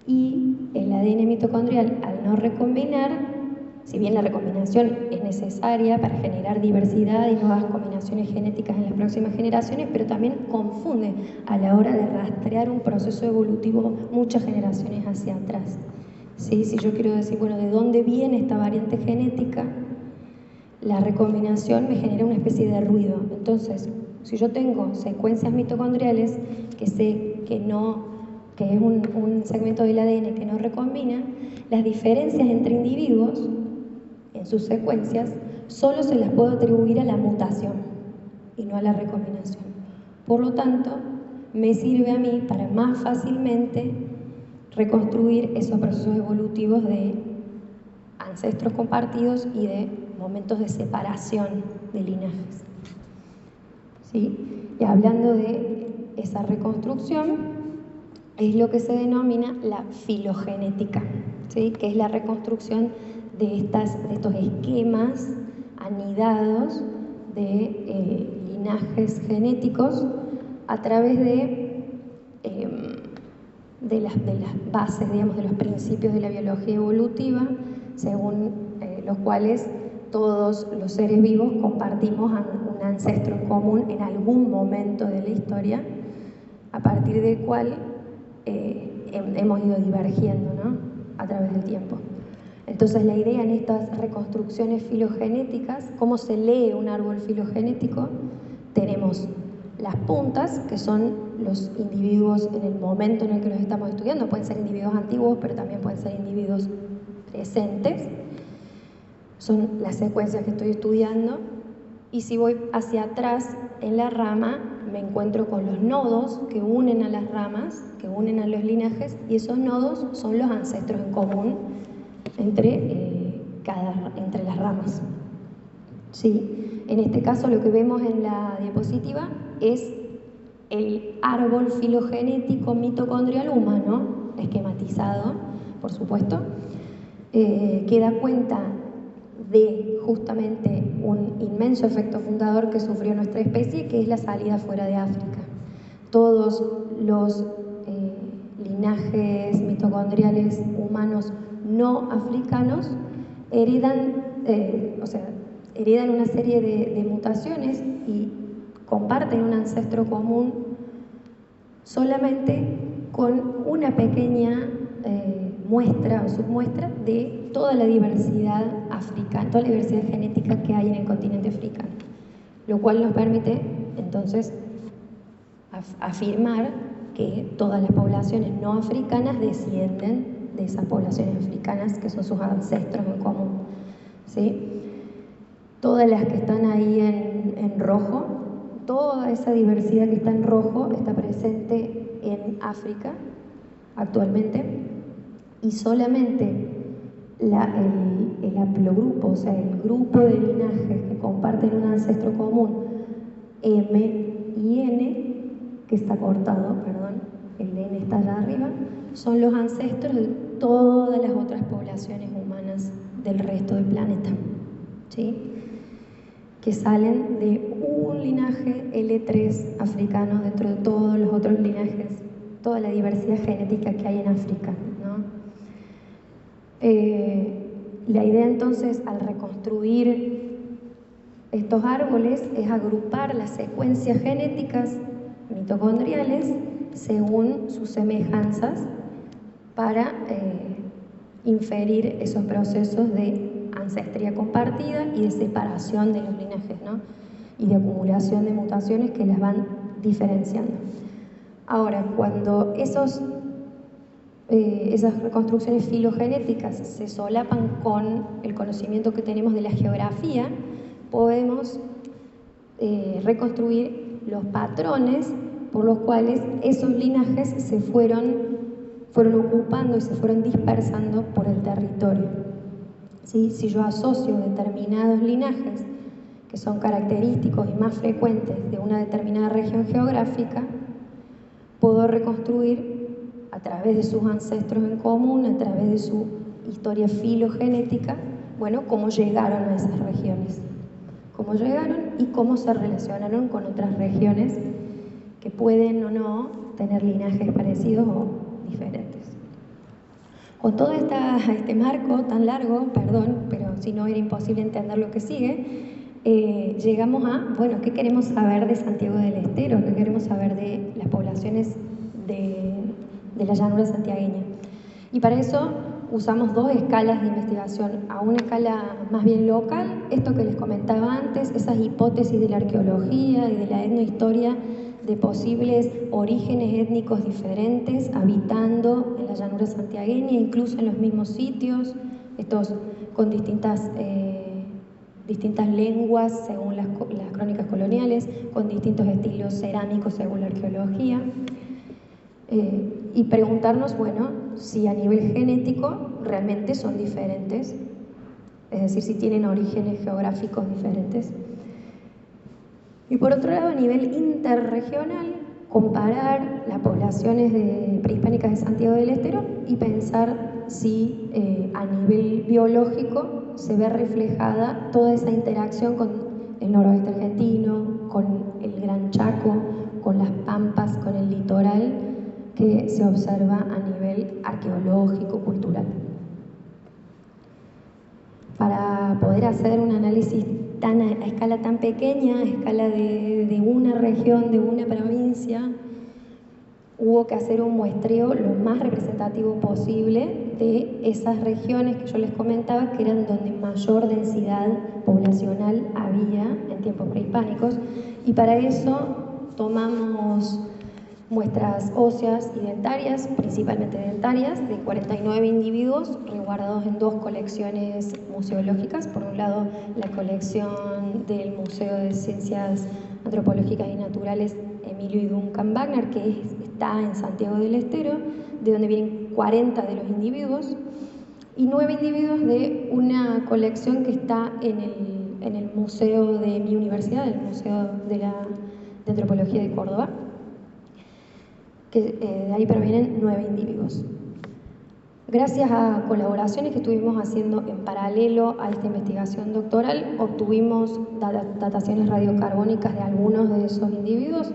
y el ADN mitocondrial, al no recombinar, si bien la recombinación es necesaria para generar diversidad y nuevas combinaciones genéticas en las próximas generaciones, pero también confunde a la hora de rastrear un proceso evolutivo muchas generaciones hacia atrás. ¿Sí? Si yo quiero decir, bueno, ¿de dónde viene esta variante genética? La recombinación me genera una especie de ruido. Entonces, si yo tengo secuencias mitocondriales que sé que es un segmento del ADN que no recombina, las diferencias entre individuos en sus secuencias solo se las puedo atribuir a la mutación y no a la recombinación. Por lo tanto, me sirve a mí para más fácilmente reconstruir esos procesos evolutivos de ancestros compartidos y de momentos de separación de linajes. ¿Sí? Y hablando de esa reconstrucción, es lo que se denomina la filogenética, ¿sí? Que es la reconstrucción de estos esquemas anidados de linajes genéticos a través de las bases, digamos, de los principios de la biología evolutiva, según los cuales todos los seres vivos compartimos un ancestro en común en algún momento de la historia, a partir del cual hemos ido divergiendo, ¿no?, a través del tiempo. Entonces la idea en estas reconstrucciones filogenéticas, ¿cómo se lee un árbol filogenético? Tenemos las puntas, que son los individuos en el momento en el que los estamos estudiando. Pueden ser individuos antiguos, pero también pueden ser individuos presentes. Son las secuencias que estoy estudiando. Y si voy hacia atrás en la rama, me encuentro con los nodos que unen a las ramas, que unen a los linajes, y esos nodos son los ancestros en común entre las ramas. Sí, en este caso lo que vemos en la diapositiva es el árbol filogenético mitocondrial humano, esquematizado, por supuesto, que da cuenta de justamente un inmenso efecto fundador que sufrió nuestra especie, que es la salida fuera de África. Todos los linajes mitocondriales humanos no africanos heredan una serie de mutaciones y comparten un ancestro común solamente con una pequeña muestra o submuestra de toda la diversidad africana, toda la diversidad genética que hay en el continente africano, lo cual nos permite entonces afirmar que todas las poblaciones no africanas descienden de esas poblaciones africanas que son sus ancestros en común, ¿sí? Todas las que están ahí en rojo, toda esa diversidad que está en rojo está presente en África actualmente, y solamente el haplogrupo, o sea, el grupo de linajes que comparten un ancestro común, M y N, que está cortado, perdón, el N está allá arriba, son los ancestros de todas las otras poblaciones humanas del resto del planeta, ¿sí? Que salen de un linaje L3 africano dentro de todos los otros linajes, toda la diversidad genética que hay en África, ¿no? La idea entonces al reconstruir estos árboles es agrupar las secuencias genéticas mitocondriales según sus semejanzas para inferir esos procesos de ancestría compartida y de separación de los linajes, ¿no? Y de acumulación de mutaciones que las van diferenciando. Ahora, cuando esas reconstrucciones filogenéticas se solapan con el conocimiento que tenemos de la geografía, podemos reconstruir los patrones por los cuales esos linajes se fueron ocupando y se fueron dispersando por el territorio. ¿Sí? Si yo asocio determinados linajes que son característicos y más frecuentes de una determinada región geográfica, puedo reconstruir a través de sus ancestros en común, a través de su historia filogenética, bueno, cómo llegaron a esas regiones, cómo llegaron y cómo se relacionaron con otras regiones que pueden o no tener linajes parecidos o diferentes. Con todo este marco tan largo, perdón, pero si no era imposible entender lo que sigue, llegamos a, bueno, ¿qué queremos saber de Santiago del Estero? ¿Qué queremos saber de las poblaciones de la llanura santiagueña? Y para eso usamos dos escalas de investigación. A una escala más bien local, esto que les comentaba antes, esas hipótesis de la arqueología y de la etnohistoria de posibles orígenes étnicos diferentes habitando en la llanura santiagueña, incluso en los mismos sitios, estos con distintas lenguas según las crónicas coloniales, con distintos estilos cerámicos según la arqueología, y preguntarnos, bueno, si a nivel genético realmente son diferentes, es decir, si tienen orígenes geográficos diferentes. Y por otro lado, a nivel interregional, comparar las poblaciones prehispánicas de Santiago del Estero y pensar si a nivel biológico se ve reflejada toda esa interacción con el noroeste argentino, con el Gran Chaco, con las pampas, con el litoral, que se observa a nivel arqueológico, cultural. Para poder hacer un análisis a escala tan pequeña, a escala de una región, de una provincia, hubo que hacer un muestreo lo más representativo posible de esas regiones que yo les comentaba, que eran donde mayor densidad poblacional había en tiempos prehispánicos, y para eso tomamos muestras óseas y dentarias, principalmente dentarias, de 49 individuos resguardados en 2 colecciones museológicas. Por un lado, la colección del Museo de Ciencias Antropológicas y Naturales Emilio y Duncan Wagner, que está en Santiago del Estero, de donde vienen 40 de los individuos, y 9 individuos de una colección que está en el museo de mi universidad, el Museo de Antropología de Córdoba, que de ahí provienen 9 individuos. Gracias a colaboraciones que estuvimos haciendo en paralelo a esta investigación doctoral, obtuvimos dataciones radiocarbónicas de algunos de esos individuos.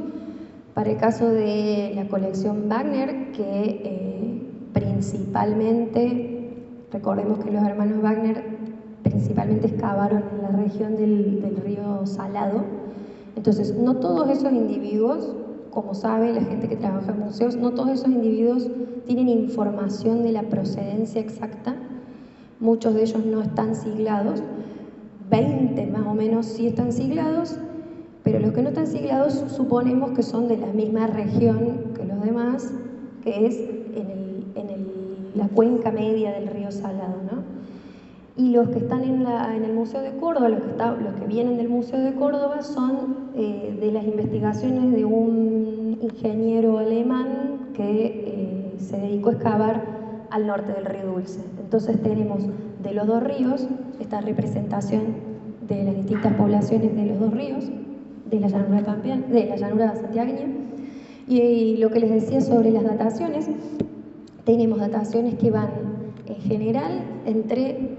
Para el caso de la colección Wagner, que principalmente, recordemos que los hermanos Wagner principalmente excavaron en la región del río Salado. Entonces, no todos esos individuos, como sabe la gente que trabaja en museos, no todos esos individuos tienen información de la procedencia exacta. Muchos de ellos no están siglados. 20 más o menos sí están siglados, pero los que no están siglados suponemos que son de la misma región que los demás, que es en la cuenca media del río Salado, ¿no? Y los que están en el Museo de Córdoba, los que vienen del Museo de Córdoba, son de las investigaciones de un ingeniero alemán que se dedicó a excavar al norte del río Dulce. Entonces tenemos de los 2 ríos esta representación de las distintas poblaciones de los 2 ríos, de la llanura santiagueña. Y lo que les decía sobre las dataciones, tenemos dataciones que van en general entre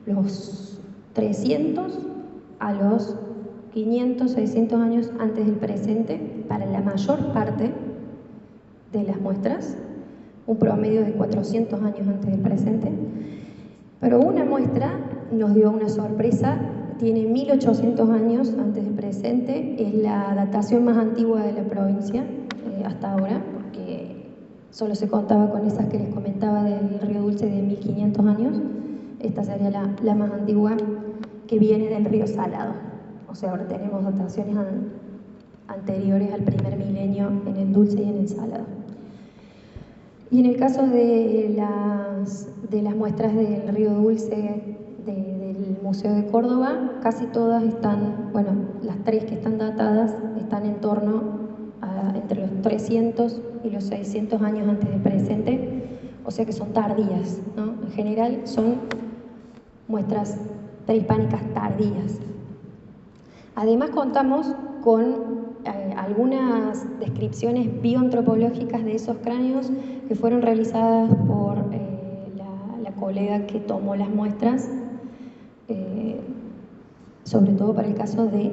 los 300 a los 500, 600 años antes del presente para la mayor parte de las muestras, un promedio de 400 años antes del presente. Pero una muestra nos dio una sorpresa, tiene 1800 años antes del presente, es la datación más antigua de la provincia hasta ahora, porque solo se contaba con esas que les comentaba del río Dulce de 1500 años. Esta sería la más antigua, que viene del río Salado. O sea, ahora tenemos dataciones anteriores al primer milenio en el Dulce y en el Salado. Y en el caso de las muestras del río Dulce del Museo de Córdoba, casi todas están, bueno, las 3 que están datadas están en torno a entre los 300 y los 600 años antes del presente, o sea que son tardías, ¿no? En general son muestras prehispánicas tardías. Además contamos con algunas descripciones bioantropológicas de esos cráneos que fueron realizadas por la colega que tomó las muestras, sobre todo para el caso de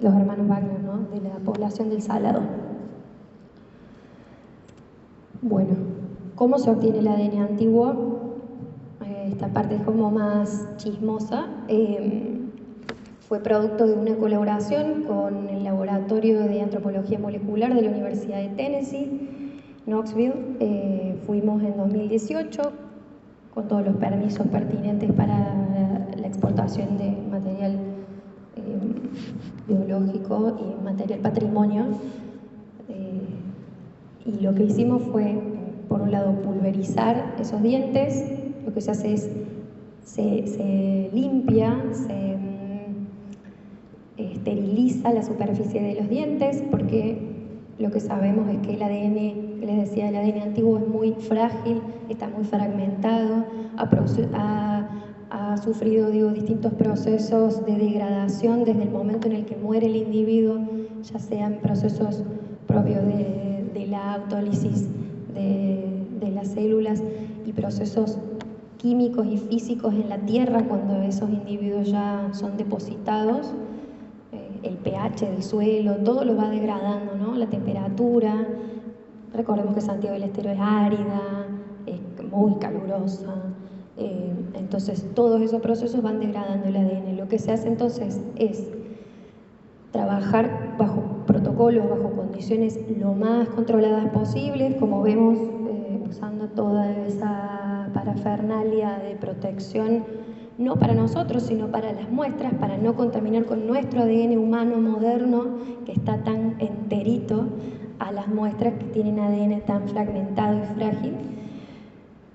los hermanos Wagner, ¿no? De la población del Salado. Bueno, ¿cómo se obtiene el ADN antiguo? Esta parte es como más chismosa. Fue producto de una colaboración con el Laboratorio de Antropología Molecular de la Universidad de Tennessee, Knoxville. Fuimos en 2018 con todos los permisos pertinentes para la exportación de material biológico y material patrimonio. Y lo que hicimos fue, por un lado, pulverizar esos dientes. Lo que se hace es, se limpia, se esteriliza la superficie de los dientes, porque lo que sabemos es que el ADN, que les decía, el ADN antiguo es muy frágil, está muy fragmentado, ha sufrido, distintos procesos de degradación desde el momento en el que muere el individuo, ya sean procesos propios de la autólisis de las células y procesos químicos y físicos en la tierra cuando esos individuos ya son depositados. El pH del suelo, todo lo va degradando, ¿no? La temperatura. Recordemos que Santiago del Estero es árida, es muy calurosa. Entonces, todos esos procesos van degradando el ADN. Lo que se hace entonces es trabajar bajo protocolos, bajo condiciones lo más controladas posibles, como vemos, usando toda esa parafernalia de protección, no para nosotros, sino para las muestras, para no contaminar con nuestro ADN humano moderno, que está tan enterito a las muestras que tienen ADN tan fragmentado y frágil.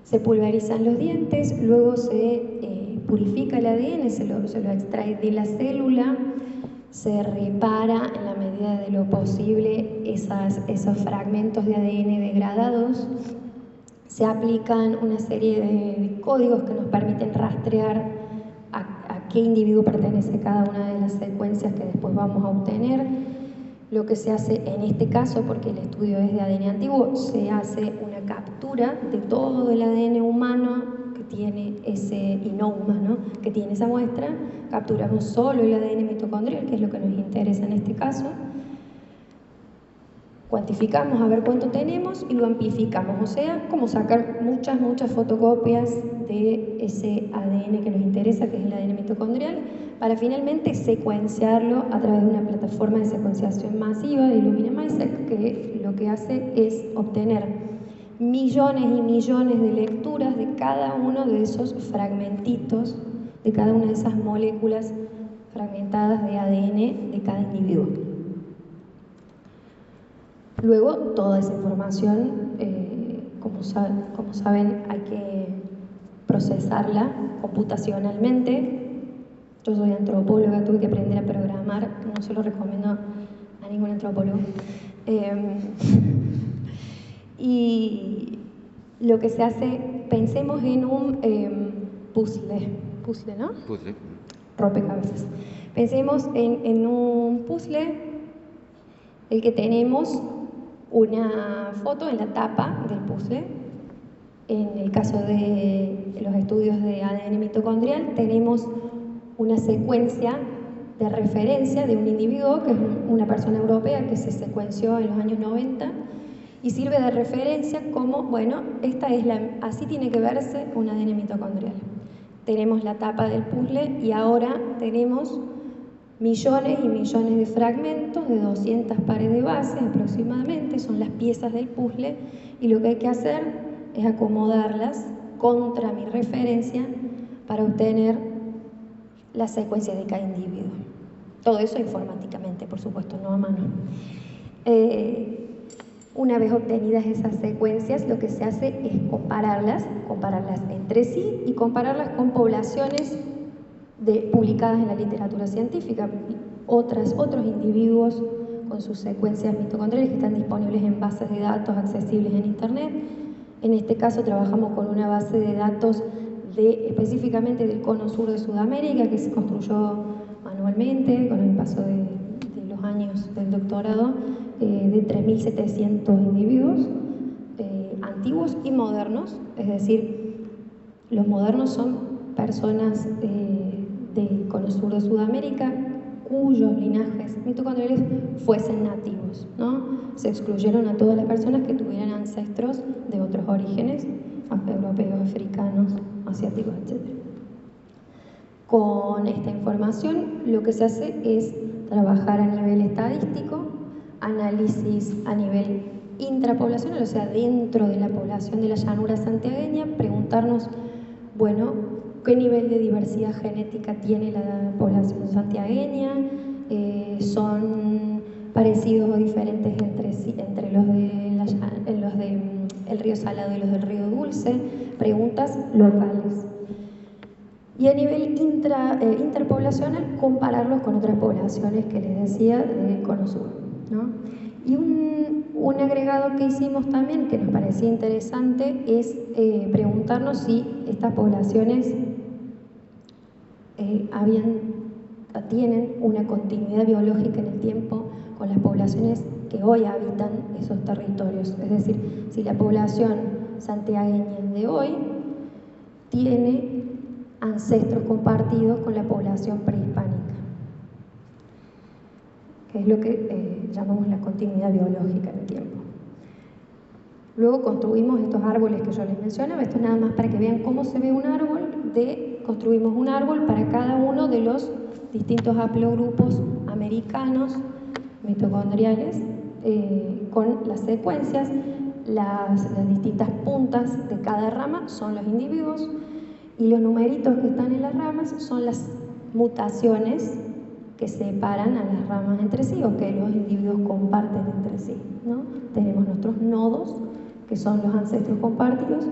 Se pulverizan los dientes, luego se purifica el ADN, se lo extrae de la célula, se repara en la medida de lo posible esos fragmentos de ADN degradados, se aplican una serie de códigos que nos permiten rastrear a qué individuo pertenece cada una de las secuencias que después vamos a obtener. Lo que se hace en este caso, porque el estudio es de ADN antiguo, se hace una captura de todo el ADN humano que tiene y no humano, que tiene esa muestra. Capturamos solo el ADN mitocondrial, que es lo que nos interesa en este caso. Cuantificamos a ver cuánto tenemos y lo amplificamos, o sea, como sacar muchas fotocopias de ese ADN que nos interesa, que es el ADN mitocondrial, para finalmente secuenciarlo a través de una plataforma de secuenciación masiva de Illumina MiSeq, que lo que hace es obtener millones y millones de lecturas de cada uno de esos fragmentitos, de cada una de esas moléculas fragmentadas de ADN de cada individuo. Luego, toda esa información, como saben, hay que procesarla computacionalmente. Yo soy antropóloga, tuve que aprender a programar, no se lo recomiendo a ningún antropólogo. Y lo que se hace, pensemos en un puzzle, ¿no? Puzzle. Rompecabezas. Pensemos en un puzzle, el que tenemos una foto en la tapa del puzzle. En el caso de los estudios de ADN mitocondrial tenemos una secuencia de referencia de un individuo, que es una persona europea que se secuenció en los años 90 y sirve de referencia como, bueno, así tiene que verse un ADN mitocondrial. Tenemos la tapa del puzzle y ahora tenemos millones y millones de fragmentos de 200 pares de bases aproximadamente, son las piezas del puzzle, y lo que hay que hacer es acomodarlas contra mi referencia para obtener la secuencia de cada individuo. Todo eso informáticamente, por supuesto, no a mano. Una vez obtenidas esas secuencias, lo que se hace es compararlas entre sí y compararlas con poblaciones publicadas en la literatura científica, otros individuos con sus secuencias mitocondriales que están disponibles en bases de datos accesibles en Internet. En este caso trabajamos con una base de datos específicamente del cono sur de Sudamérica, que se construyó manualmente con el paso de los años del doctorado, de 3.700 individuos, antiguos y modernos. Es decir, los modernos son personas del cono sur de Sudamérica cuyos linajes mitocondriales fuesen nativos, ¿no? Se excluyeron a todas las personas que tuvieran ancestros de otros orígenes, europeos, africanos, asiáticos, etc. Con esta información lo que se hace es trabajar a nivel estadístico, análisis a nivel intrapoblacional, o sea, dentro de la población de la llanura santiagueña, preguntarnos, bueno, qué nivel de diversidad genética tiene la población santiagueña, son parecidos o diferentes entre los del río Salado y los del río Dulce, preguntas locales. Y a nivel interpoblacional, compararlos con otras poblaciones que les decía del cono sur, ¿no? Y un agregado que hicimos también, que nos parecía interesante, es preguntarnos si estas poblaciones tienen una continuidad biológica en el tiempo con las poblaciones que hoy habitan esos territorios. Es decir, si la población santiagueña de hoy tiene ancestros compartidos con la población prehispánica, que es lo que llamamos la continuidad biológica en el tiempo. Luego construimos estos árboles que yo les mencionaba. Esto es nada más para que vean cómo se ve un árbol. Construimos un árbol para cada uno de los distintos haplogrupos americanos mitocondriales, con las secuencias. Las distintas puntas de cada rama son los individuos y los numeritos que están en las ramas son las mutaciones que separan a las ramas entre sí o que los individuos comparten entre sí, ¿no? Tenemos nuestros nodos, que son los ancestros compartidos,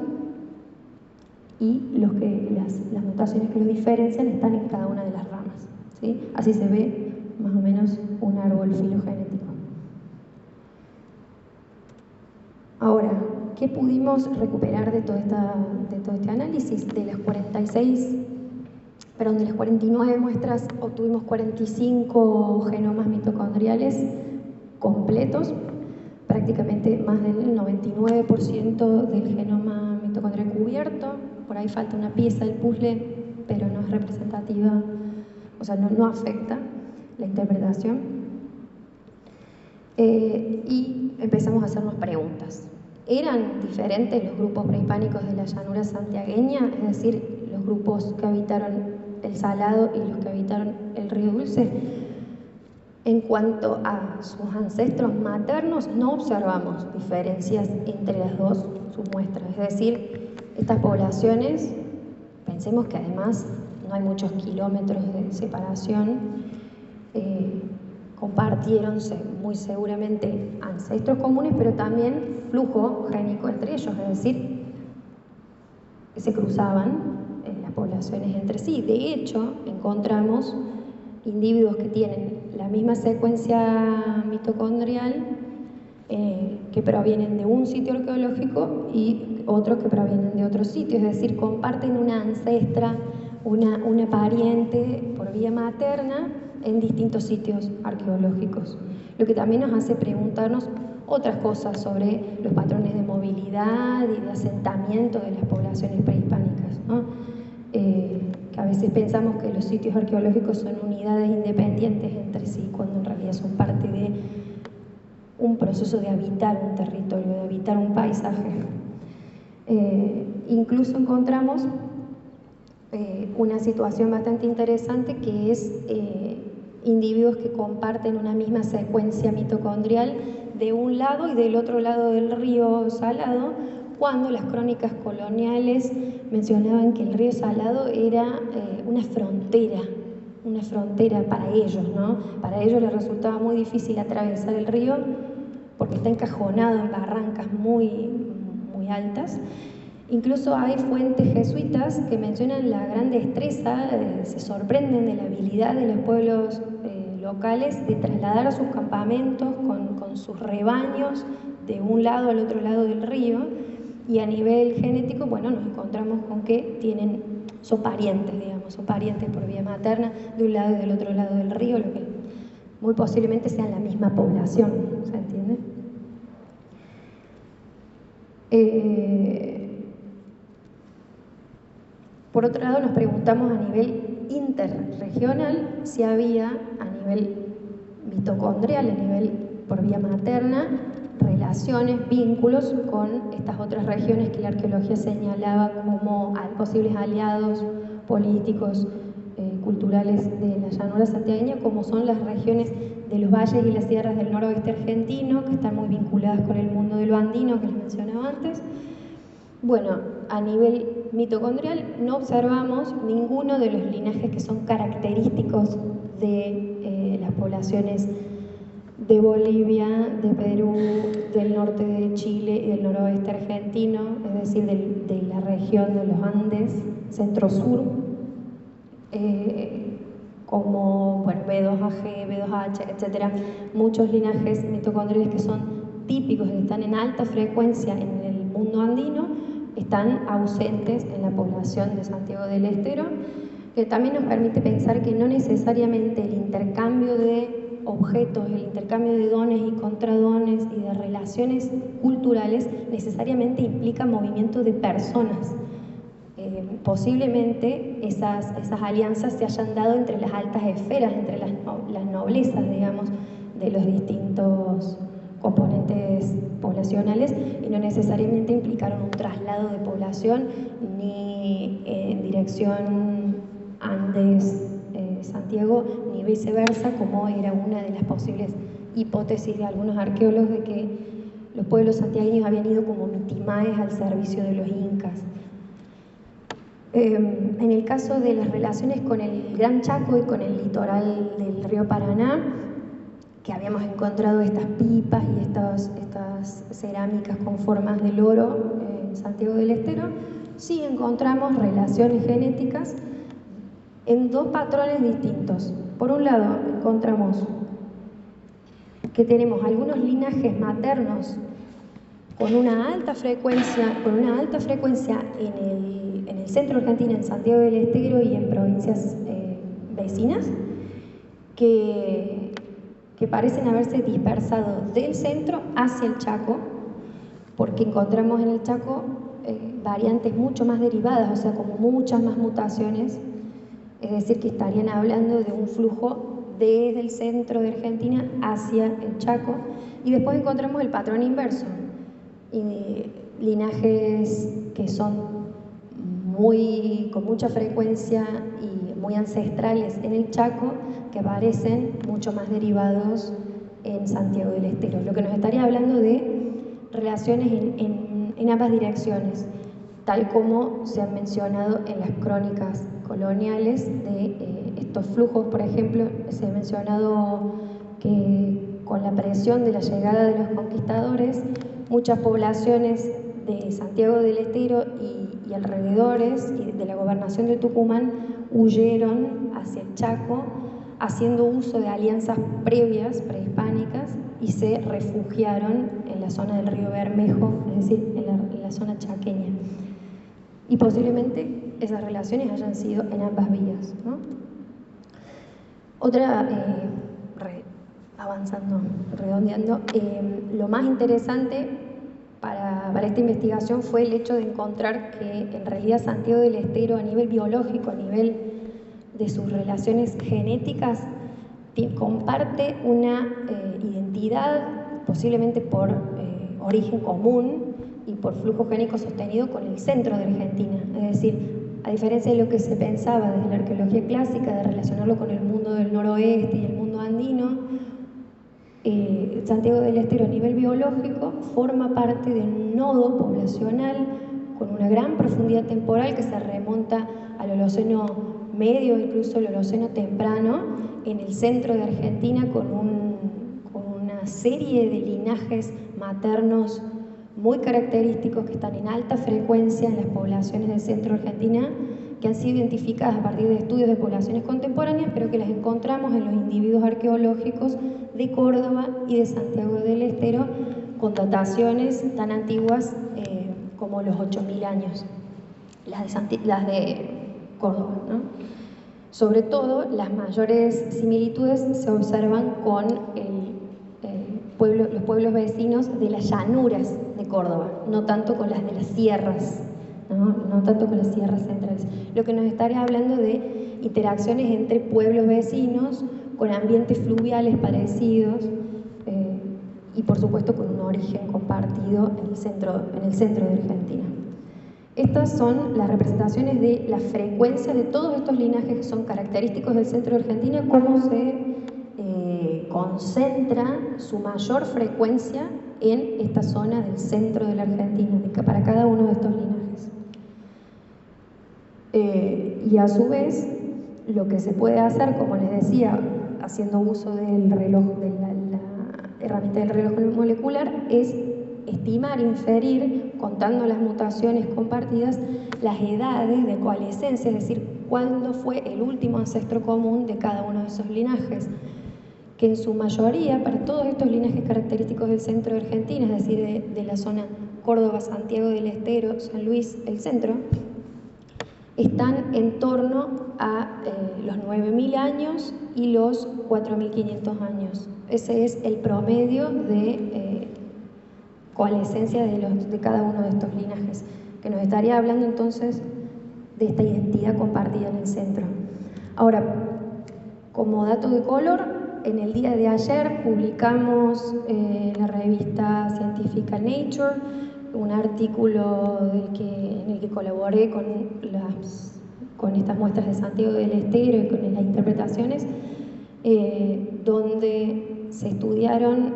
y las mutaciones que los diferencian están en cada una de las ramas, ¿sí? Así se ve más o menos un árbol filogenético. Ahora, ¿qué pudimos recuperar de todo este análisis? De las 49 muestras obtuvimos 45 genomas mitocondriales completos, prácticamente más del 99% del genoma mitocondrial cubierto. Por ahí falta una pieza del puzzle, pero no es representativa, o sea, no afecta la interpretación. Y empezamos a hacernos preguntas. ¿Eran diferentes los grupos prehispánicos de la llanura santiagueña? Es decir, los grupos que habitaron el Salado y los que habitaron el Río Dulce. En cuanto a sus ancestros maternos, no observamos diferencias entre las dos submuestras. Es decir, estas poblaciones, pensemos que además no hay muchos kilómetros de separación, compartieron muy seguramente ancestros comunes, pero también flujo génico entre ellos, es decir, que se cruzaban las poblaciones entre sí. De hecho, encontramos individuos que tienen la misma secuencia mitocondrial, que provienen de un sitio arqueológico y otros que provienen de otro sitio, es decir, comparten una ancestra, una pariente por vía materna en distintos sitios arqueológicos, lo que también nos hace preguntarnos otras cosas sobre los patrones de movilidad y de asentamiento de las poblaciones prehispánicas, ¿no? Que a veces pensamos que los sitios arqueológicos son unidades independientes entre sí, cuando en realidad son parte de un proceso de habitar un territorio, de habitar un paisaje. Incluso encontramos una situación bastante interesante, que es individuos que comparten una misma secuencia mitocondrial de un lado y del otro lado del río Salado, cuando las crónicas coloniales mencionaban que el río Salado era una frontera para ellos, ¿no? Para ellos les resultaba muy difícil atravesar el río porque está encajonado en barrancas muy altas. Incluso hay fuentes jesuitas que mencionan la gran destreza, se sorprenden de la habilidad de los pueblos locales de trasladar a sus campamentos con sus rebaños de un lado al otro lado del río, y a nivel genético, bueno, nos encontramos con que son parientes, digamos, son parientes por vía materna de un lado y del otro lado del río, lo que muy posiblemente sean la misma población, ¿se entiende? Por otro lado, nos preguntamos a nivel interregional si había a nivel mitocondrial, a nivel por vía materna, relaciones, vínculos con estas otras regiones que la arqueología señalaba como posibles aliados políticos, culturales de la llanura santiagueña, como son las regiones de los valles y las sierras del noroeste argentino, que están muy vinculadas con el mundo de lo andino que les mencionaba antes. Bueno, a nivel mitocondrial no observamos ninguno de los linajes que son característicos de las poblaciones de Bolivia, de Perú, del norte de Chile y del noroeste argentino, es decir, de la región de los Andes, centro-sur, como bueno, B2AG, B2H, etc. Muchos linajes mitocondriales que son típicos, que están en alta frecuencia en el mundo andino, están ausentes en la población de Santiago del Estero, que también nos permite pensar que no necesariamente el intercambio de objetos, el intercambio de dones y contradones y de relaciones culturales necesariamente implica movimiento de personas. Posiblemente esas alianzas se hayan dado entre las altas esferas, entre las noblezas, digamos, de los distintos componentes poblacionales, y no necesariamente implicaron un traslado de población ni en dirección Andes-Santiago, ni viceversa, como era una de las posibles hipótesis de algunos arqueólogos de que los pueblos santiagueños habían ido como mitimaes al servicio de los incas. En el caso de las relaciones con el Gran Chaco y con el litoral del río Paraná, que habíamos encontrado estas pipas y estas cerámicas con formas de loro en Santiago del Estero, sí encontramos relaciones genéticas en dos patrones distintos. Por un lado, encontramos que tenemos algunos linajes maternos con una alta frecuencia en el centro de Argentina, en Santiago del Estero y en provincias vecinas, que parecen haberse dispersado del centro hacia el Chaco, porque encontramos en el Chaco variantes mucho más derivadas, o sea, como muchas más mutaciones, es decir, que estarían hablando de un flujo desde el centro de Argentina hacia el Chaco, y después encontramos el patrón inverso, linajes que son con mucha frecuencia y muy ancestrales en el Chaco, que aparecen mucho más derivados en Santiago del Estero, lo que nos estaría hablando de relaciones en ambas direcciones, tal como se han mencionado en las crónicas coloniales de estos flujos. Por ejemplo, se ha mencionado que con la presión de la llegada de los conquistadores, muchas poblaciones de Santiago del Estero y alrededores y de la gobernación de Tucumán huyeron hacia el Chaco, haciendo uso de alianzas prehispánicas, y se refugiaron en la zona del río Bermejo, es decir, en la zona chaqueña. Y posiblemente esas relaciones hayan sido en ambas vías, ¿no? Avanzando, redondeando, lo más interesante para esta investigación fue el hecho de encontrar que en realidad Santiago del Estero, a nivel biológico, a nivel de sus relaciones genéticas, comparte una identidad, posiblemente por origen común y por flujo génico sostenido, con el centro de Argentina. Es decir, a diferencia de lo que se pensaba desde la arqueología clásica de relacionarlo con el mundo del noroeste y el mundo andino, Santiago del Estero a nivel biológico forma parte de un nodo poblacional con una gran profundidad temporal que se remonta al Holoceno medio, incluso el Holoceno temprano, en el centro de Argentina, con una serie de linajes maternos muy característicos que están en alta frecuencia en las poblaciones del centro de Argentina, que han sido identificadas a partir de estudios de poblaciones contemporáneas, pero que las encontramos en los individuos arqueológicos de Córdoba y de Santiago del Estero, con dataciones tan antiguas como los 8.000 años, las de Córdoba, ¿no? Sobre todo, las mayores similitudes se observan con los pueblos vecinos de las llanuras de Córdoba, no tanto con las de las sierras, no tanto con las sierras centrales. Lo que nos estaría hablando de interacciones entre pueblos vecinos con ambientes fluviales parecidos y por supuesto con un origen compartido en el centro de Argentina. Estas son las representaciones de la frecuencia de todos estos linajes que son característicos del centro de Argentina, cómo se concentra su mayor frecuencia en esta zona del centro de la Argentina, para cada uno de estos linajes. Y a su vez, lo que se puede hacer, como les decía, haciendo uso del reloj, de la herramienta del reloj molecular, es estimar, inferir, contando las mutaciones compartidas, las edades de coalescencia, es decir, cuándo fue el último ancestro común de cada uno de esos linajes, que en su mayoría, para todos estos linajes característicos del centro de Argentina, es decir, de la zona Córdoba, Santiago del Estero, San Luis, el centro, están en torno a los 9.000 años y los 4.500 años. Ese es el promedio de coalescencia de cada uno de estos linajes, que nos estaría hablando entonces de esta identidad compartida en el centro. Ahora, como dato de color, en el día de ayer publicamos en la revista científica Nature un artículo en el que colaboré con estas muestras de Santiago del Estero y con las interpretaciones, donde se estudiaron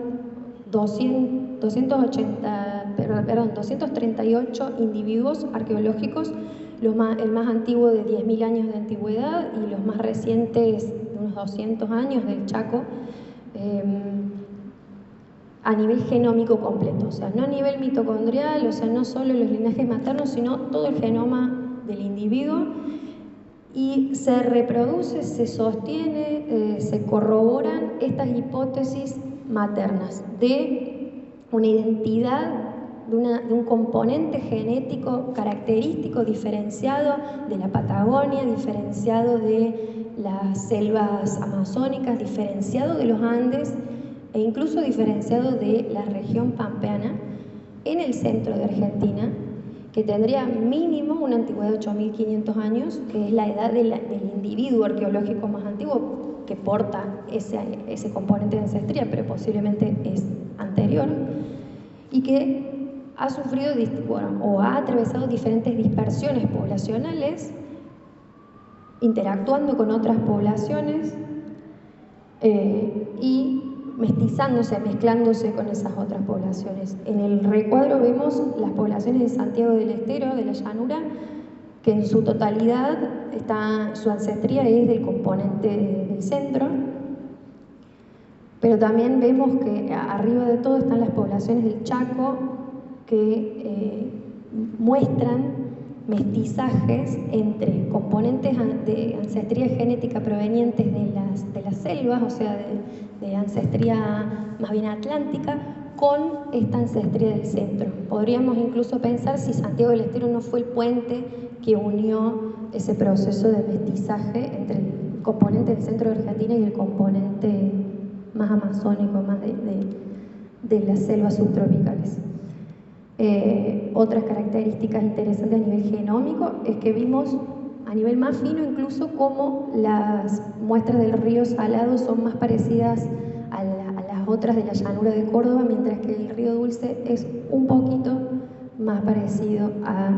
238 individuos arqueológicos el más antiguo de 10.000 años de antigüedad y los más recientes de unos 200 años del Chaco, a nivel genómico completo, o sea, no a nivel mitocondrial, o sea, no solo los linajes maternos, sino todo el genoma del individuo, y se reproduce, se sostiene, se corroboran estas hipótesis maternas de una identidad, de un componente genético característico diferenciado de la Patagonia, diferenciado de las selvas amazónicas, diferenciado de los Andes e incluso diferenciado de la región pampeana en el centro de Argentina, que tendría mínimo una antigüedad de 8.500 años, que es la edad del individuo arqueológico más antiguo que porta ese componente de ancestría, pero posiblemente es anterior, y que ha sufrido o ha atravesado diferentes dispersiones poblacionales, interactuando con otras poblaciones y mestizándose, mezclándose con esas otras poblaciones. En el recuadro vemos las poblaciones de Santiago del Estero, de la llanura, que en su totalidad su ancestría es del componente del centro, pero también vemos que arriba de todo están las poblaciones del Chaco, que muestran mestizajes entre componentes de ancestría genética provenientes de las selvas, o sea, de ancestría más bien atlántica, con esta ancestría del centro. Podríamos incluso pensar si Santiago del Estero no fue el puente que unió ese proceso de mestizaje entre el componente del centro de Argentina y el componente más amazónico, más de las selvas subtropicales. Otras características interesantes a nivel genómico es que vimos a nivel más fino incluso cómo las muestras del río Salado son más parecidas a las otras de la llanura de Córdoba, mientras que el río Dulce es un poquito más parecido a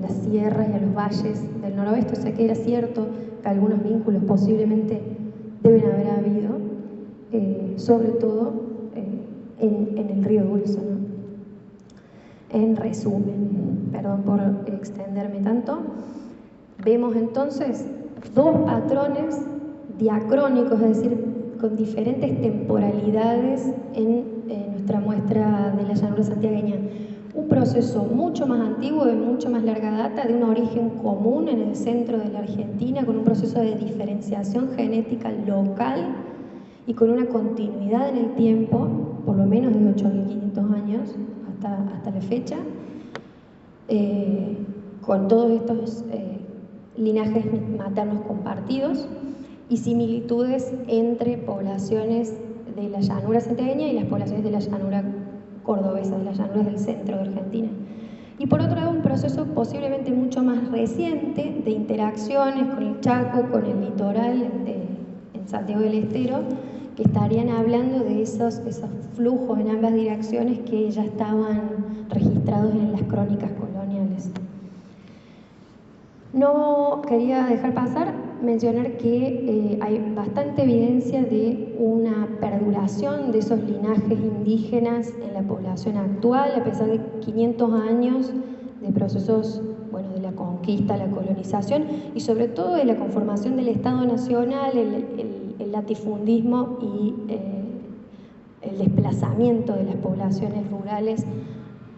las sierras y a los valles del noroeste, o sea que era cierto que algunos vínculos posiblemente deben haber habido, sobre todo en el río Dulce, ¿no? En resumen, perdón por extenderme tanto, vemos entonces dos patrones diacrónicos, es decir, con diferentes temporalidades en nuestra muestra de la llanura santiagueña. Un proceso mucho más antiguo, de mucho más larga data, de un origen común en el centro de la Argentina, con un proceso de diferenciación genética local y con una continuidad en el tiempo, por lo menos de 8.500 años, hasta la fecha, con todos estos linajes maternos compartidos y similitudes entre poblaciones de la llanura santiagueña y las poblaciones de la llanura cordobesa, de las llanuras del centro de Argentina. Y por otro lado, un proceso posiblemente mucho más reciente de interacciones con el Chaco, con el litoral en Santiago del Estero, que estarían hablando de esos flujos en ambas direcciones que ya estaban registrados en las crónicas coloniales. No quería dejar pasar mencionar que hay bastante evidencia de una perduración de esos linajes indígenas en la población actual, a pesar de 500 años de procesos, bueno, de la conquista, la colonización y sobre todo de la conformación del Estado Nacional, el latifundismo y el desplazamiento de las poblaciones rurales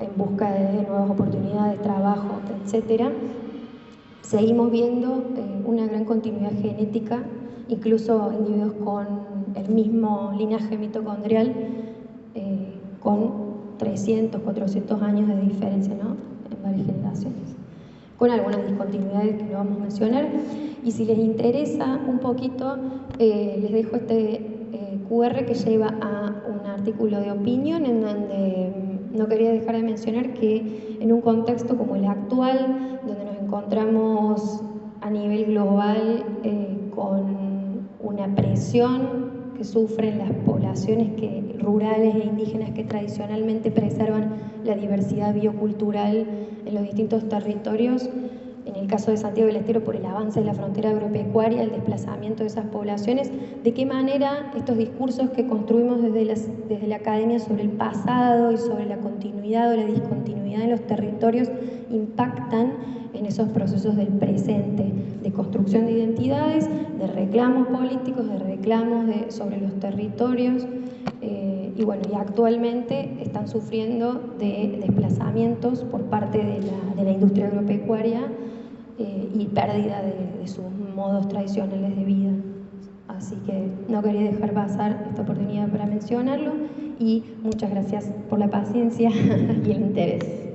en busca de nuevas oportunidades, trabajo, etc. Seguimos viendo una gran continuidad genética, incluso individuos con el mismo linaje mitocondrial, con 300, 400 años de diferencia, ¿no?, en varias generaciones, con algunas discontinuidades que no vamos a mencionar. Y si les interesa un poquito, les dejo este QR que lleva a un artículo de opinión en donde no quería dejar de mencionar que en un contexto como el actual, donde nos encontramos a nivel global con una presión que sufren las poblaciones rurales e indígenas que tradicionalmente preservan la diversidad biocultural en los distintos territorios, en el caso de Santiago del Estero, por el avance de la frontera agropecuaria, el desplazamiento de esas poblaciones, de qué manera estos discursos que construimos desde la academia sobre el pasado y sobre la continuidad o la discontinuidad en los territorios impactan en esos procesos del presente, de construcción de identidades, de reclamos políticos, de reclamos sobre los territorios, y bueno, y actualmente están sufriendo de desplazamientos por parte de la industria agropecuaria y pérdida de sus modos tradicionales de vida. Así que no quería dejar pasar esta oportunidad para mencionarlo y muchas gracias por la paciencia y el interés.